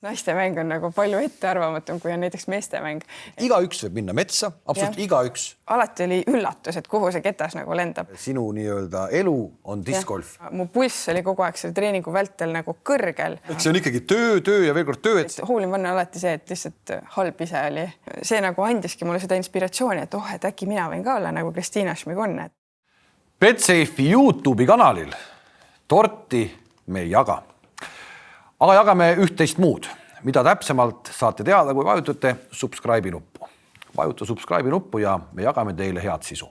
Naistemäng on nagu palju ettearvamatum, kui on näiteks meestemäng. Igaüks võib minna metsa, absoluutselt igaüks. Alati oli üllatus, et kuhu see ketas nagu lendab. Sinu nii-öelda elu on discgolf. Mu pulss oli kogu aeg selle treeningu vältel nagu kõrgel. See on ikkagi töö ja veel kord töö. Hoolin vanna alati see, et lihtsalt halb ise oli. See nagu andiski mulle seda inspiratsiooni, et et äkki mina võin ka olla nagu Kristiina Šmigun. Betsafe'i YouTube'i kanalil torti me ei jaga. Aga jagame üht-teist muud, mida täpsemalt saate teada, kui vajutate subscribe'i nuppu. Vajuta subscribe'i nuppu ja me jagame teile head sisu.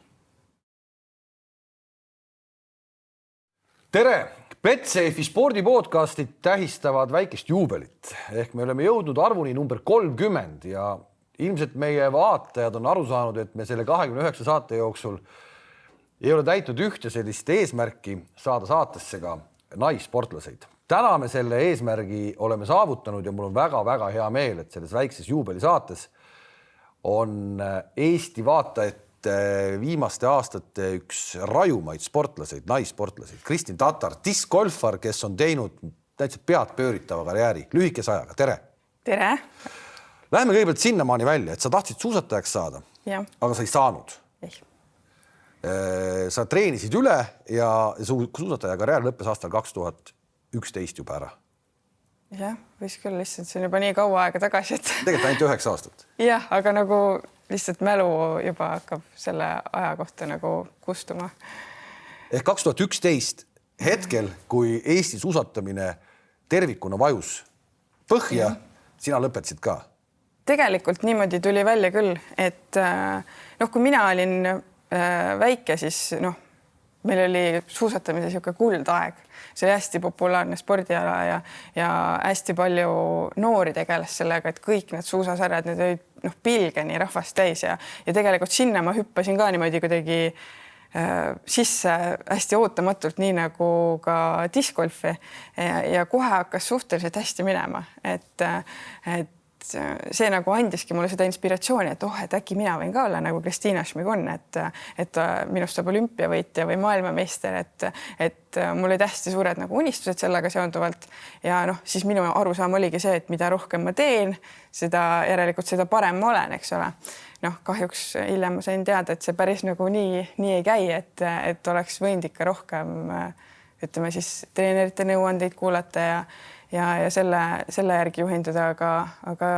Tere! Betsafe'i spordipodcastid tähistavad väikest juubelit. Ehk me oleme jõudnud arvuni number 30 ja ilmselt meie vaatajad on aru saanud, et me selle 29 saate jooksul ei ole täitnud ühte sellist eesmärki saada saatesse ka naissportlaseid. Täna me selle eesmärgi oleme saavutanud ja mul on väga-väga hea meel, et selles väikses juubelisaates on Eesti vaatajate viimaste aastate üks rajumaid sportlaseid, naissportlaseid. Kristin Tatar, discgolfar, kes on teinud täitsa pead pööritava karjääri lühikese ajaga. Tere! Tere! Läheme kõigepealt sinnamaani välja, et sa tahtsid suusatajaks saada, aga sa ei saanud. Sa treenisid üle ja suusataja karjäär lõppes aastal 2011 juba ära. Jah, võis küll lihtsalt, see on juba nii kaua aega tagasi, et... Tegelikult ainult 9 aastat. Jah, aga nagu lihtsalt mälu juba hakkab selle aja kohta nagu kustuma. Ehk 2011 hetkel, kui Eesti suusatamine tervikuna vajus põhja, sina lõpetasid ka? Tegelikult niimoodi tuli välja küll, et kui mina olin väike, siis meil oli suusatamise siuke kuldaeg. See oli hästi populaarne spordiala ja hästi palju noori tegeles sellega, et kõik need suusasarjad, need olid pilgeni rahvast täis ja tegelikult sinna ma hüppasin ka niimoodi kuidagi sisse hästi ootamatult, nii nagu ka discgolfi ja kohe hakkas suhteliselt hästi minema, et see nagu andiski mulle seda inspiratsiooni, et äkki mina võin ka olla nagu Kristiina Šmigun, et minust saab olümpiavõitja või maailmameister, et mul olid hästi suured nagu unistused sellega seonduvalt ja siis minu arusaam oligi see, et mida rohkem ma teen, seda järelikult seda parem ma olen, eks ole. Kahjuks hiljem ma sain teada, et see päris nagu nii ei käi, et oleks võinud ikka rohkem, ütleme siis treenerite nõuandeid kuulata ja selle järgi juhinduda, aga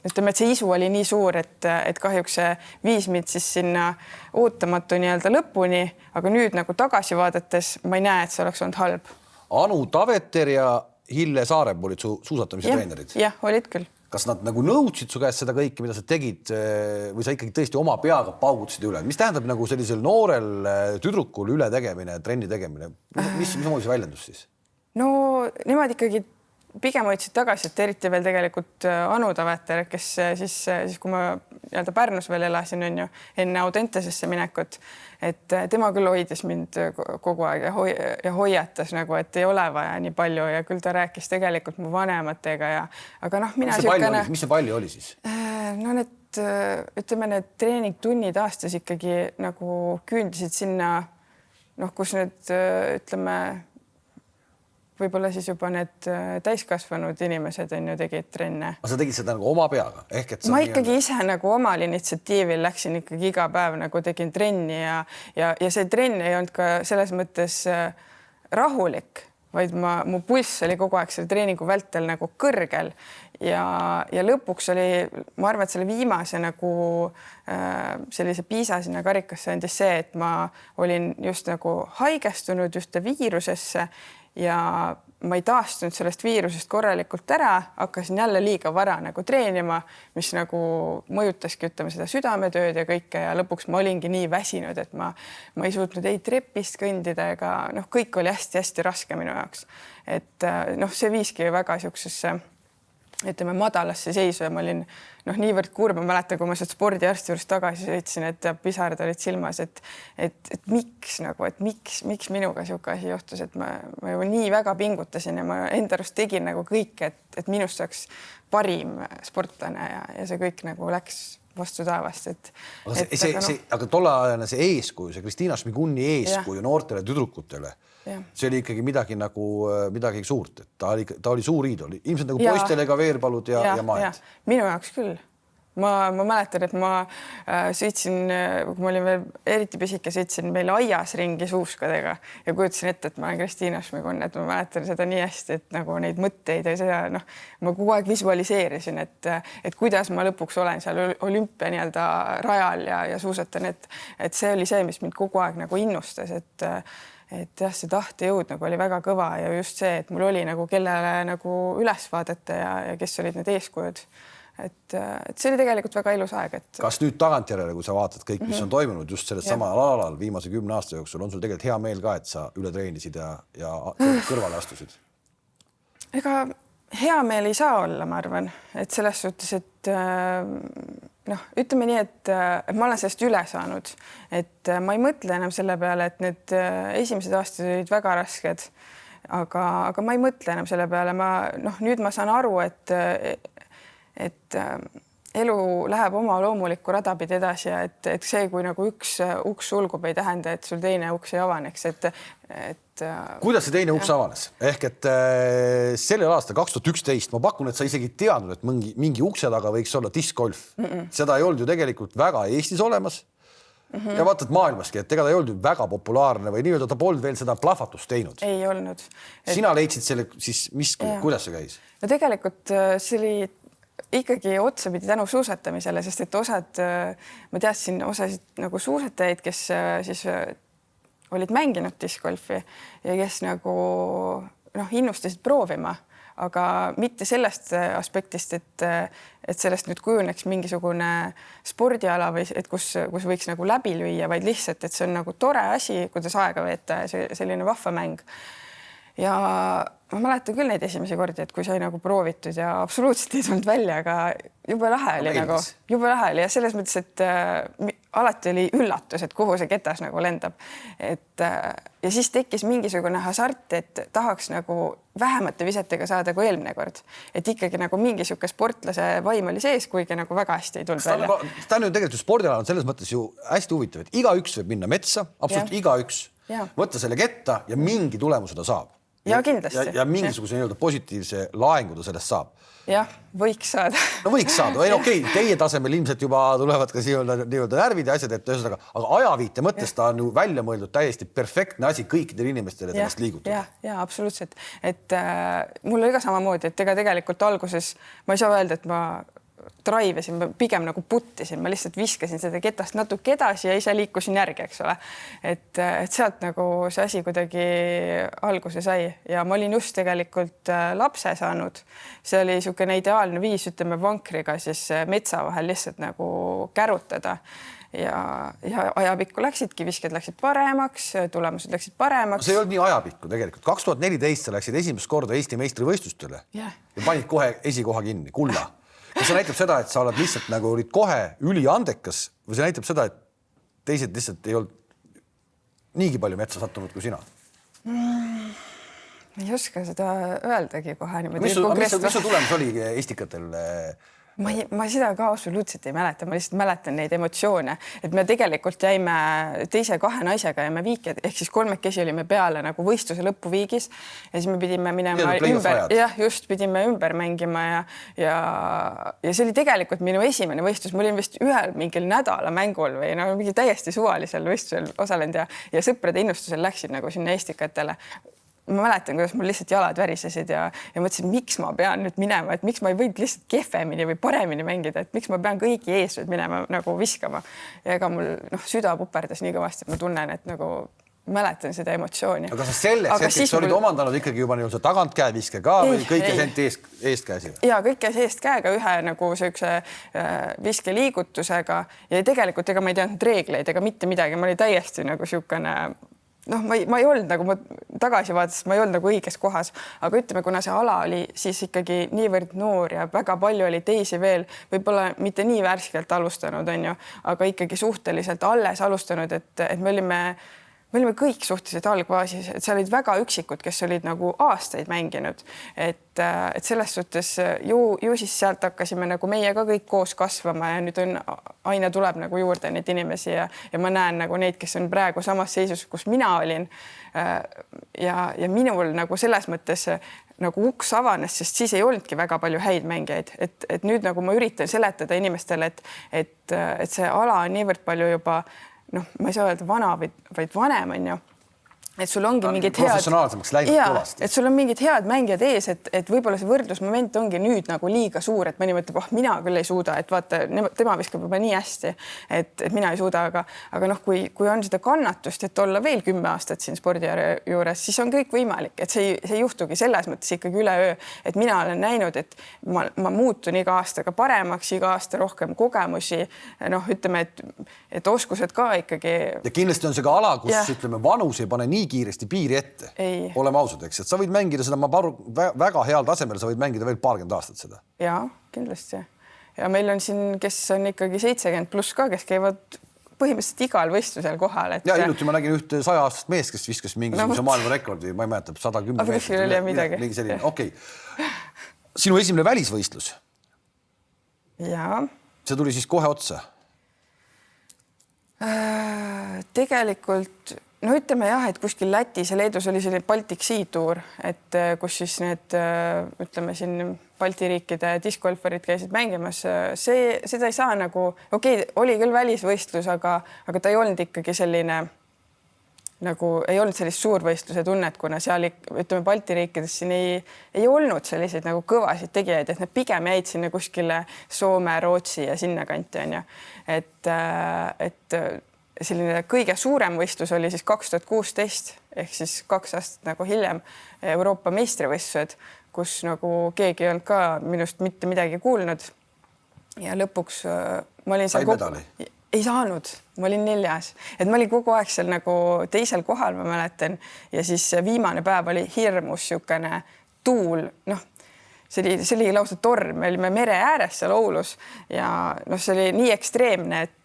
ütleme, et see isu oli nii suur, et kahjuks see viis mind siis sinna ootamatu nii-öelda lõpuni, aga nüüd nagu tagasi vaadates ma ei näe, et see oleks olnud halb. Anu Taveter ja Hille Saareb olid suusatamise treenerid? Jah, olid küll. Kas nad nagu nõudsid su käest seda kõike, mida sa tegid või sa ikkagi tõesti oma peaga paugutasid üle? Mis tähendab nagu sellisel noorel tüdrukul üle tegemine, trenni tegemine? Mis see väljendus siis? No nemad ikkagi pigem hoidsid tagasi, et eriti veel tegelikult Anu Taveter, kes siis kui ma Pärnus veel elasin, on ju, enne Audentesesse minekut, et tema küll hoidis mind kogu aeg ja hoiatas nagu, et ei ole vaja nii palju ja küll ta rääkis tegelikult mu vanematega aga mina mis see palju oli siis? Ütleme, need treeningtunnid aastas ikkagi nagu küündisid sinna, kus need, ütleme, võib-olla siis juba need täiskasvanud inimesed tegid trenne. Aga sa tegid seda nagu oma peaga? Ma ikkagi ise nagu omal initsiatiivil läksin ikkagi iga päev nagu tegin trenni ja see trenn ei olnud ka selles mõttes rahulik, vaid mu pulss oli kogu aeg selle treeningu vältel nagu kõrgel ja lõpuks oli, ma arvan, et selle viimase nagu sellise piisa sinna karikasse andis see, et ma olin just nagu haigestunud just viirusesse ja ma ei taastunud sellest viirusest korralikult ära, hakkasin jälle liiga vara nagu treenima, mis nagu mõjutaski, ütleme, seda südametööd ja kõike ja lõpuks ma olingi nii väsinud, et ma ei suutnud ei trepist kõndida ega kõik oli hästi-hästi raske minu jaoks. Et see viiski väga siuksesse, ütleme, madalasse seisu ja ma olin niivõrd kurb, ma mäletan, kui ma sealt spordiarsti juurest tagasi sõitsin, et pisarad olid silmas, et miks minuga siuke asi juhtus, et ma ju nii väga pingutasin ja ma enda arust tegin nagu kõik, et minust saaks parim sportlane ja see kõik nagu läks vastu taevast, aga tollajane see eeskuju, see Kristiina Šmiguni eeskuju noortele tüdrukutele, see oli ikkagi midagi suurt, et ta oli suur iidol, ilmselt nagu poistele ka Veerpalud ja Maed. Minu jaoks küll. Ma mäletan, et ma sõitsin, kui ma olin veel eriti pisike, sõitsin meil aias ringi suuskadega ja kujutasin ette, et ma olen Kristiina Šmigun, et ma mäletan seda nii hästi, et nagu neid mõtteid ja seda, ma kogu aeg visualiseerisin, et kuidas ma lõpuks olen seal olümpia nii-öelda rajal ja suusatan, et see oli see, mis mind kogu aeg nagu innustas, et jah, see tahtejõud nagu oli väga kõva ja just see, et mul oli nagu kellele nagu üles vaadata ja kes olid need eeskujud. Et see oli tegelikult väga ilus aeg. Kas nüüd tagantjärele, kui sa vaatad kõik, mis on toimunud just selles samal alal viimase 10 aasta jooksul, on sul tegelikult hea meel ka, et sa üle treenisid ja kõrvale astusid? Ega hea meel ei saa olla, ma arvan, et selles suhtes, et ütleme nii, et ma olen sellest üle saanud, et ma ei mõtle enam selle peale, et need esimesed aastad olid väga rasked, aga ma ei mõtle enam selle peale. Nüüd ma saan aru, et elu läheb oma loomulikku rada pidi edasi ja et see, kui nagu üks uks sulgub, ei tähenda, et sul teine uks ei avaneks. Kuidas see teine uks avanes? Ehk et sellel aastal 2011 ma pakun, et sa isegi teadnud, et mingi ukse taga võiks olla discgolf. Seda ei olnud ju tegelikult väga Eestis olemas. Ja vaatad maailmaski, et ega ta ei olnud väga populaarne või nii-öelda ta polnud veel seda plahvatust teinud. Ei olnud. Sina leidsid selle, siis kuidas see käis? No tegelikult see oli ikkagi otsapidi tänu suusatamisele, sest et ma teadsin osasid nagu suusatajaid, kes siis olid mänginud discgolfi ja kes nagu innustasid proovima, aga mitte sellest aspektist, et sellest nüüd kujuneks mingisugune spordiala või et kus võiks nagu läbi lüüa, vaid lihtsalt, et see on nagu tore asi, kuidas aega veeta ja selline vahva mäng. Ja ma mäletan küll neid esimesi kordi, et kui sai nagu proovitud ja absoluutselt ei tulnud välja, aga jube lahe oli ja selles mõttes, et alati oli üllatus, et kuhu see ketas nagu lendab. Ja siis tekkis mingisugune hasart, et tahaks nagu vähemate visetega saada kui eelmine kord. Et ikkagi nagu mingisugune sportlase vaim oli sees, kuigi nagu väga hästi ei tulnud välja. Ta on ju tegelikult spordiala on selles mõttes ju hästi huvitav, et igaüks võib minna metsa, absoluutselt igaüks, võtta selle ketta ja mingi tulemuse ta saab. Ja kindlasti. Ja mingisuguse nii-öelda positiivse laengu ta sellest saab. Jah, võiks saada. No võiks saada. Okei, teie tasemel ilmselt juba tulevad ka nii-öelda närvid ja asjad, aga ajaviite mõttes ta on ju välja mõeldud täiesti perfektne asi kõikidele inimestele sellest liigutada. Ja, absoluutselt. Et mul oli ka samamoodi, et ega tegelikult alguses ma ei saa öelda, et ma traivesin, pigem nagu puttisin, ma lihtsalt viskasin seda ketast natuke edasi ja ise liikusin järgi, eks ole. Et sealt nagu see asi kuidagi alguse sai ja ma olin just tegelikult lapse saanud. See oli niisugune ideaalne viis, ütleme vankriga siis metsa vahel lihtsalt nagu kärutada. Ja ajapikku läksidki, visked läksid paremaks, tulemused läksid paremaks. See ei olnud nii ajapikku tegelikult. 2014 sa läksid esimest korda Eesti meistrivõistlustele ja panid kohe esikoha kinni, kulla. Kas see näitab seda, et sa oled lihtsalt nagu olid kohe üliandekas või see näitab seda, et teised lihtsalt ei olnud niigi palju metsa sattunud kui sina? Ei oska seda öeldagi kohe. Mis su tulemus oli Estikatel? Ma seda ka absoluutselt ei mäleta, ma lihtsalt mäletan neid emotsioone, et me tegelikult jäime teise kahe naisega jäime viiked, ehk siis kolmekesi olime peale nagu võistluse lõpuviigis ja siis me pidime minema pidime ümber mängima ja see oli tegelikult minu esimene võistlus, ma olin vist ühel mingil nädala mängul või mingi täiesti suvalisel võistlusel osalenud ja sõprade innustusel läksid nagu sinna Estikatele. Ma mäletan, kuidas mul lihtsalt jalad värisesid ja mõtlesin, miks ma pean nüüd minema, et miks ma ei võinud lihtsalt kehvemini või paremini mängida, et miks ma pean kõigi ees minema nagu viskama. Ja ega mul süda puperdas nii kõvasti, et ma tunnen, et nagu mäletan seda emotsiooni. Aga sa selleks hetkeks olid omandanud ikkagi juba nii tagantkäe viske ka või kõik käis eest käsi? Ja kõik käis eest käega ühe nagu sellise viske liigutusega ja tegelikult ega ma ei teadnud reegleid ega mitte midagi, ma oli täiesti nagu siukene ma ei olnud nagu ma tagasi vaadates, ma ei olnud nagu õiges kohas, aga ütleme, kuna see ala oli siis ikkagi niivõrd noor ja väga palju oli teisi veel, võib-olla mitte nii värskelt alustanud, on ju, aga ikkagi suhteliselt alles alustanud, et me me olime kõik suhteliselt algfaasis, et seal olid väga üksikud, kes olid nagu aastaid mänginud, et selles suhtes ju siis sealt hakkasime nagu meie ka kõik koos kasvama ja nüüd aina tuleb nagu juurde neid inimesi ja ma näen nagu neid, kes on praegu samas seisus, kus mina olin. Ja minul nagu selles mõttes nagu uks avanes, sest siis ei olnudki väga palju häid mängijaid, et nüüd nagu ma üritan seletada inimestele, et see ala on niivõrd palju juba ma ei saa öelda vana, vaid vanem on ju. Et sul ongi mingid professionaalsemaks läinud kõvasti. Et sul on mingid head mängijad ees, et võib-olla see võrdlusmoment ongi nüüd nagu liiga suur, et mõni mõtleb, mina küll ei suuda, et vaata, tema viskab juba nii hästi, et mina ei suuda, aga kui on seda kannatust, et olla veel 10 aastat siin spordi juures, siis on kõik võimalik, et see ei juhtugi selles mõttes ikkagi üleöö, et mina olen näinud, et ma muutun iga aastaga paremaks, iga aasta rohkem kogemusi, ütleme, et oskused ka ikkagi. Ja kindlasti on see ka ala, kus ütleme, vanus ei pane nii kiiresti piiri ette. Oleme ausad, eks, et sa võid mängida seda, ma väga heal tasemel, sa võid mängida veel paarkümmend aastat seda. Jaa, kindlasti. Ja meil on siin, kes on ikkagi 70 pluss ka, kes käivad põhimõtteliselt igal võistlusel kohal. Ja hiljuti ma nägin ühte 100-aastast meest, kes viskas mingisuguse maailmarekordi, ma ei mäleta, 110 meetrit. Okei. Sinu esimene välisvõistlus? Jaa. See tuli siis kohe otsa? Tegelikult ütleme jah, et kuskil Lätis ja Leedus oli selline Baltic Sea Tour, et kus siis need, ütleme siin Balti riikide diskgolfarid käisid mängimas. Seda ei saa nagu, oli küll välisvõistlus, aga ta ei olnud ikkagi selline, nagu ei olnud sellist suurvõistluse tunnet, kuna seal, ütleme, Balti riikides siin ei olnud selliseid nagu kõvasid tegijaid, et need pigem jäid sinna kuskile Soome, Rootsi ja sinna kanti on ju. Et selline kõige suurem võistlus oli siis 2016 ehk siis 2 aastat nagu hiljem Euroopa meistrivõistlused, kus nagu keegi ei olnud ka minust mitte midagi kuulnud. Ja lõpuks ma olin seal ei saanud, ma olin 4. Et ma olin kogu aeg seal nagu teisel kohal, ma mäletan, ja siis viimane päev oli hirmus siukene tuul, see oli lausa torm, me olime mere ääres seal Oulus ja see oli nii ekstreemne, et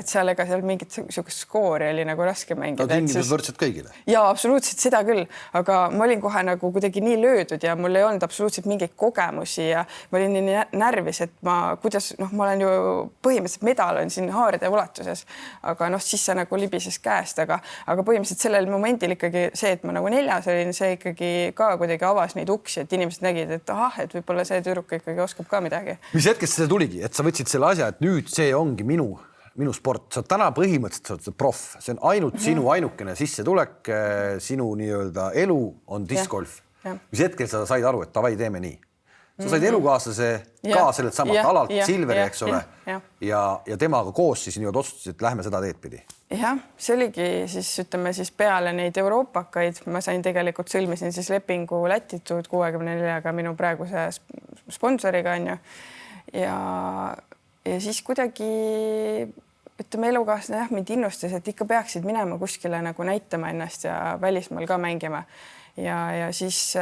seal ega seal mingit siukest skoori oli nagu raske mängida. Tingimused võrdselt kõigile? Jaa, absoluutselt seda küll, aga ma olin kohe nagu kuidagi nii löödud ja mul ei olnud absoluutselt mingeid kogemusi ja ma olin nii närvis, et ma olen ju põhimõtteliselt medal on siin haarde ulatuses, aga siis see nagu libises käest, aga põhimõtteliselt sellel momendil ikkagi see, et ma nagu 4. olin, see ikkagi ka kuidagi avas neid uksi, et inimesed nägid, et et võib-olla see tüdruk ikkagi oskab ka midagi. Mis hetkest see tuligi, et sa võtsid selle asja, et nüüd see ongi minu sport, sa täna põhimõtteliselt sa oled proff, see on ainult sinu ainukene sissetulek, sinu nii-öelda elu on discgolf. Mis hetkel sa said aru, et davai, teeme nii? Sa said elukaaslase ka sellelt samalt alalt, Silveri, eks ole, ja temaga koos siis nii-öelda otsustasid, et lähme seda teed pidi. Jah, see oligi siis, ütleme siis peale neid euroopakaid, ma sain tegelikult sõlmisin siis lepingu Latitude 64-ga minu praeguse sponsoriga on ju. Ja siis kuidagi ütleme elukaaslane mind innustas, et ikka peaksid minema kuskile nagu näitama ennast ja välismaal ka mängima. Ja siis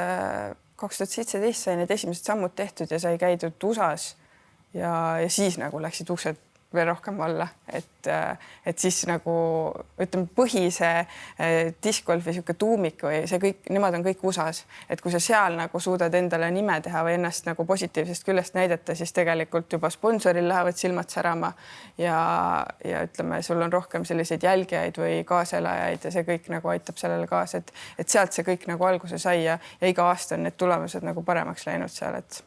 2017 sai need esimesed sammud tehtud ja sai käidud USA-s ja siis nagu läksid uksed veel rohkem alla, et siis nagu ütleme põhise discgolfi siuke tuumik või see kõik, nemad on kõik USA-s, et kui sa seal nagu suudad endale nime teha või ennast nagu positiivsest küljest näidata, siis tegelikult juba sponsoril lähevad silmad särama ja ütleme, sul on rohkem selliseid jälgijaid või kaaselajaid ja see kõik nagu aitab sellele kaasa, et sealt see kõik nagu alguse sai ja iga aasta on need tulemused nagu paremaks läinud seal, et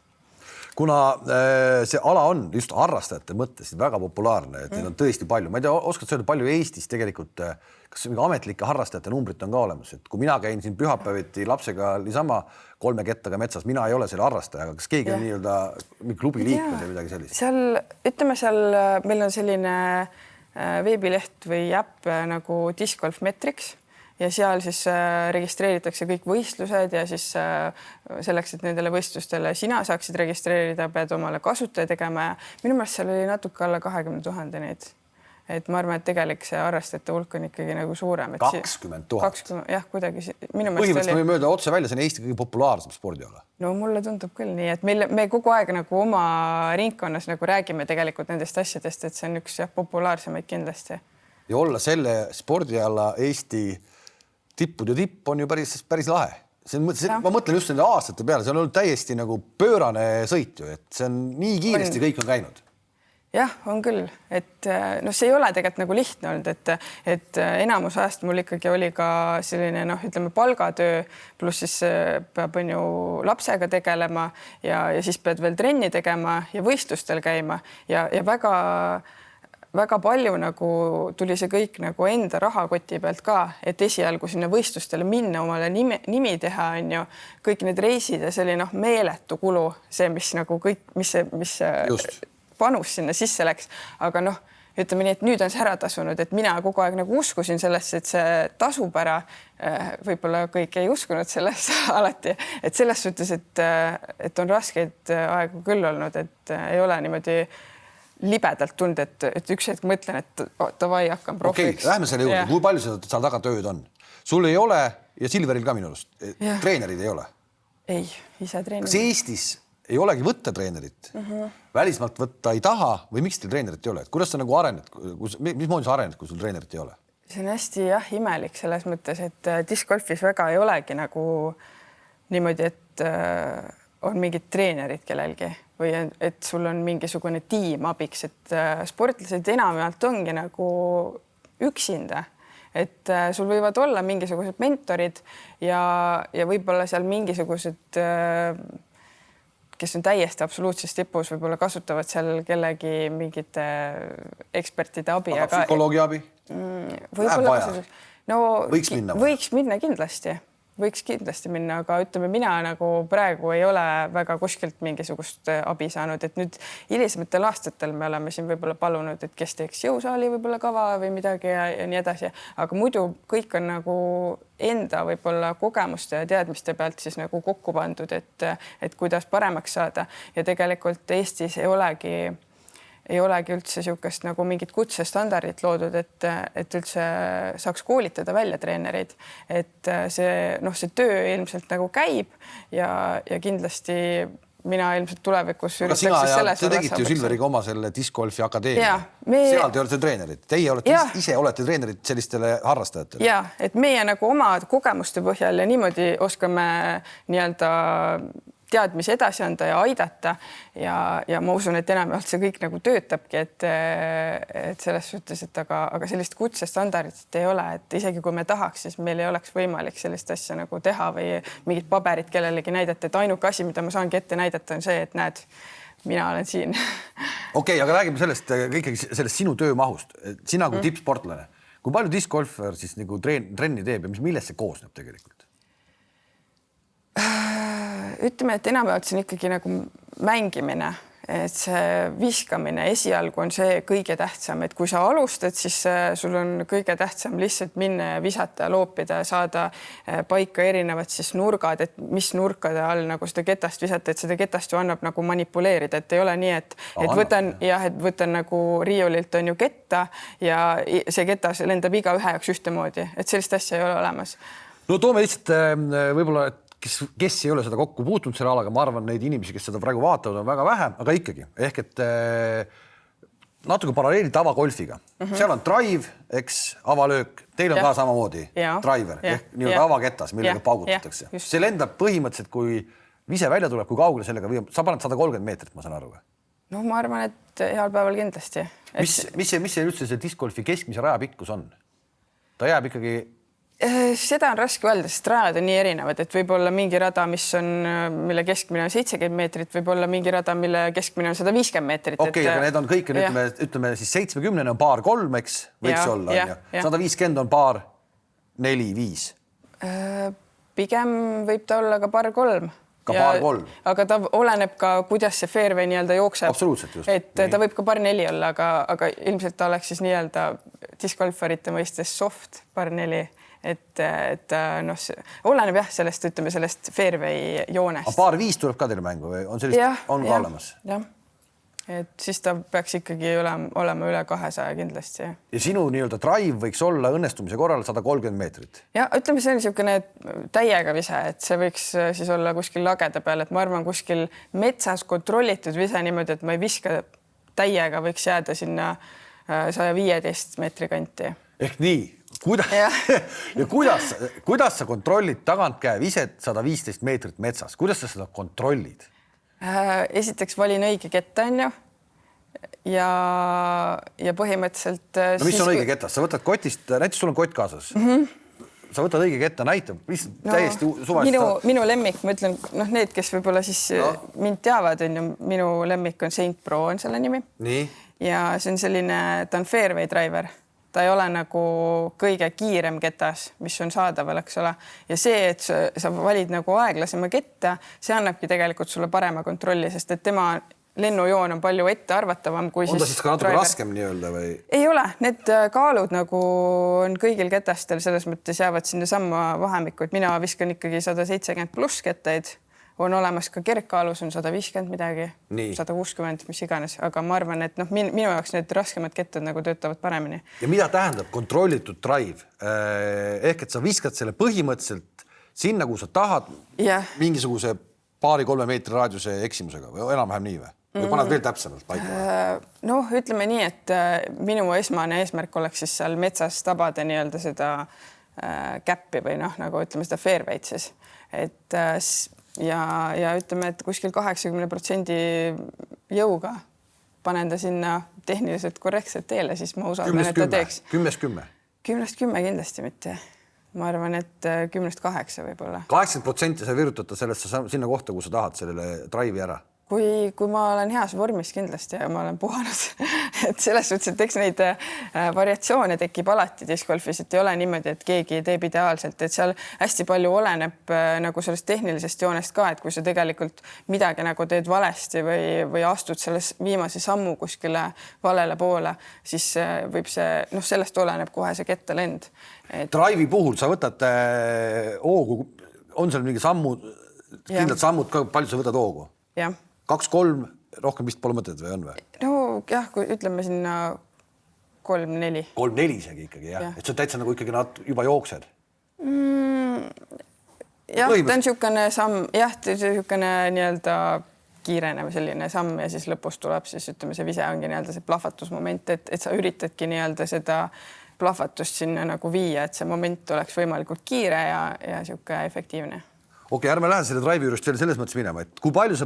kuna see ala on just harrastajate mõttes väga populaarne, et neid on tõesti palju. Ma ei tea, oskad sa öelda palju Eestis tegelikult, kas mingi ametlike harrastajate numbrit on ka olemas, et kui mina käin siin pühapäeviti lapsega niisama 3 kettaga metsas, mina ei ole selle harrastaja, aga kas keegi on nii-öelda klubi liikmed või midagi sellist? Seal, ütleme seal, meil on selline veebileht või äpp nagu Disc Golf Metrics ja seal siis registreeritakse kõik võistlused ja siis selleks, et nendele võistlustele sina saaksid registreerida, pead omale kasutaja tegema ja minu meelest seal oli natuke alla 20 000 neid. Et ma arvan, et tegelik see harrastajate hulk on ikkagi nagu suurem. 20 000? 20, jah, kuidagi. Põhimõtteliselt me mööda otse välja, see on Eesti kõige populaarsem spordiala. No mulle tundub küll nii, et me kogu aeg nagu oma ringkonnas nagu räägime tegelikult nendest asjadest, et see on üks populaarsemaid kindlasti. Ja olla selle spordiala Eesti tippude tipp on ju päris lahe. Ma mõtlen just nende aastate peale, see on olnud täiesti nagu pöörane sõit ju, et see on nii kiiresti kõik on käinud. Jah, on küll, et see ei ole tegelikult nagu lihtne olnud, et enamus ajast mul ikkagi oli ka selline ütleme palgatöö, pluss siis peab on ju lapsega tegelema ja siis pead veel trenni tegema ja võistlustel käima ja väga palju nagu tuli see kõik nagu enda rahakoti pealt ka, et esialgu sinna võistlustele minna, omale nimi teha, on ju, kõik need reisid ja see oli meeletu kulu, see, mis nagu kõik, mis panus sinna sisse läks, aga ütleme nii, et nüüd on see ära tasunud, et mina kogu aeg nagu uskusin sellesse, et see tasub ära. Võib-olla kõik ei uskunud sellesse alati, et selles suhtes, et on raskeid aegu küll olnud, et ei ole niimoodi libedalt tund, et üks hetk mõtlen, et davai, hakkam profiks. Lähme selle juurde, kui palju seal taga tööd on? Sul ei ole ja Silveril ka minu arust. Treenerid ei ole? Ei, ise treenerid. Kas Eestis ei olegi võtta treenerit? Välismaalt võtta ei taha või miks teil treenerit ei ole? Kuidas sa nagu arened? Mismoodi sa arened, kui sul treenerit ei ole? See on hästi imelik selles mõttes, et discgolfis väga ei olegi nagu niimoodi, et on mingid treenerid kellelgi või et sul on mingisugune tiim abiks, et sportlased enamjaolt ongi nagu üksinda, et sul võivad olla mingisugused mentorid ja võib-olla seal mingisugused, kes on täiesti absoluutses tipus, võib-olla kasutavad seal kellegi mingite ekspertide abi. Aga psühholoogi abi? Võiks minna kindlasti. Võiks kindlasti minna, aga ütleme, mina nagu praegu ei ole väga kuskilt mingisugust abi saanud, et nüüd hilisematel aastatel me oleme siin võib-olla palunud, et kes teeks jõusaali võib-olla kava või midagi ja nii edasi, aga muidu kõik on nagu enda võib-olla kogemuste ja teadmiste pealt siis nagu kokku pandud, et kuidas paremaks saada ja tegelikult Eestis ei olegi üldse niisugust nagu mingit kutsestandardit loodud, et üldse saaks koolitada välja treenereid, et see töö ilmselt nagu käib ja kindlasti mina ilmselt tulevikus te tegite ju Silveriga oma selle discgolfi akadeemia. Seal te olete treenerid. Teie ise olete treenerid sellistele harrastajatele. Ja, et meie nagu oma kogemuste põhjal ja niimoodi oskame nii-öelda teadmisi edasi anda ja aidata ja ma usun, et enamjaolt see kõik nagu töötabki, et selles suhtes, et aga sellist kutsestandardit ei ole, et isegi kui me tahaks, siis meil ei oleks võimalik sellist asja nagu teha või mingid paberid kellelegi näidata, et ainuke asi, mida ma saangi ette näidata, on see, et näed, mina olen siin. Okei, aga räägime sellest sinu töömahust. Sina kui tippsportlane, kui palju discgolfer siis nagu trenni teeb ja millest see koosneb tegelikult? Ütleme, et enamjaolt see on ikkagi nagu mängimine, et see viskamine esialgu on see kõige tähtsam, et kui sa alustad, siis sul on kõige tähtsam lihtsalt minna ja visata ja loopida ja saada paika erinevad siis nurgad, et mis nurkade all nagu seda ketast visata, et seda ketast ju annab nagu manipuleerida, et ei ole nii, et võtan nagu riiulilt on ju ketta ja see ketas lendab igaühe jaoks ühtemoodi, et sellist asja ei ole olemas. No toome lihtsalt võib-olla, kes ei ole seda kokku puutunud selle alaga, ma arvan, neid inimesi, kes seda praegu vaatavad, on väga vähe, aga ikkagi. Ehk et natuke paralleeli tavagolfiga. Seal on drive, avalöök, teil on ka samamoodi driver, ehk nii-öelda avaketas, millega paugutatakse. See lendab põhimõtteliselt, kui vise välja tuleb, kui kaugele sellega või sa paned 130 meetrit, ma saan aru. No ma arvan, et heal päeval kindlasti. Mis see üldse see discgolfi keskmise rajapikkus on? Ta jääb ikkagi... Seda on raske öelda, sest rajad on nii erinevad, et võib olla mingi rada, mille keskmine on 70 meetrit, võib olla mingi rada, mille keskmine on 150 meetrit. Okei, aga need on kõik, ütleme siis 70 on paar 3, eks võiks olla. 150 on paar 4-5. Pigem võib ta olla ka paar 3. Ka paar 3. Aga ta oleneb ka, kuidas see fairway nii-öelda jookseb. Absoluutselt just. Et ta võib ka paar 4 olla, aga ilmselt ta oleks siis nii-öelda discgolfarite mõistes soft paar 4. Et oleneb sellest, ütleme sellest fairway joonest. Aga paar 5 tuleb ka teile mängu või on sellist on ka olemas? Jah, et siis ta peaks ikkagi olema üle 200 kindlasti. Ja sinu nii-öelda drive võiks olla õnnestumise korral 130 meetrit? Ja ütleme, see on niisugune täiega vise, et see võiks siis olla kuskil lagede peal, et ma arvan kuskil metsas kontrollitud vise niimoodi, et ma ei viska täiega, võiks jääda sinna 115 meetri kanti. Ehk nii, kuidas sa kontrollid tagantkäe viset 115 meetrit metsas, kuidas sa seda kontrollid? Esiteks valin õige ketta, on ju. Ja põhimõtteliselt... No mis on õige ketas? Sa võtad kotist, näiteks sul on kott kaasas. Sa võtad õige ketta, näitab, täiesti suvalist. Minu lemmik, ma ütlen, need, kes võib-olla siis mind teavad, on ju, minu lemmik on Saint Pro on selle nimi. Nii. Ja see on selline, ta on fairway driver. Ta ei ole nagu kõige kiirem ketas, mis on saadaval, eks ole. Ja see, et sa valid nagu aeglasema ketta, see annabki tegelikult sulle parema kontrolli, sest et tema lennujoon on palju ette arvatavam kui on ta siis ka natuke raskem nii öelda või? Ei ole, need kaalud nagu on kõigil ketastel selles mõttes jäävad sinna samma vahemikku, et mina viskan ikkagi 170 pluss kettaid, on olemas ka kergkaalus on 150 midagi, 160, mis iganes, aga ma arvan, et minu jaoks need raskemad kettad nagu töötavad paremini. Ja mida tähendab kontrollitud drive? Ehk et sa viskad selle põhimõtteliselt sinna, kuhu sa tahad mingisuguse 2-3 meetri raadiuse eksimusega või enam-vähem nii või? Või paned veel täpsemalt paika? Ütleme nii, et minu esmane eesmärk oleks siis seal metsas tabada nii-öelda seda käppi või nagu ütleme seda fairway'd siis. Et ja ütleme, et kuskil 80% jõuga panen ta sinna tehniliselt korrektselt teele, siis ma usaldan, et ta teeks. 10-10? 10-10 kindlasti mitte. Ma arvan, et 10-8 võib-olla. 80% sa virutad sellesse sinna kohta, kus sa tahad sellele drive'i ära? Kui ma olen heas vormis kindlasti ja ma olen puhanud, et selles suhtes, et eks neid variatsioone tekib alati discgolfis, et ei ole niimoodi, et keegi teeb ideaalselt, et seal hästi palju oleneb nagu sellest tehnilisest joonest ka, et kui sa tegelikult midagi nagu teed valesti või astud selles viimase sammu kuskile valele poole, siis võib see, sellest oleneb kohe see kettalend. Drive'i puhul sa võtad hoogu, on seal mingi kindlad sammud ka, palju sa võtad hoogu? Jah. 2-3, rohkem vist pole mõtet või on või? Kui ütleme sinna 3-4. 3-4 isegi ikkagi, jah? Et sa täitsa nagu ikkagi juba jooksed? Jah, ta on niisugune samm, niisugune nii-öelda kiirenev selline samm ja siis lõpus tuleb siis, ütleme, see vise ongi nii-öelda see plahvatusmoment, et sa üritadki nii-öelda seda plahvatust sinna nagu viia, et see moment oleks võimalikult kiire ja niisugune efektiivne. Okei, ärme lähe selle drive'i juurest veel selles mõttes minema, et kui palju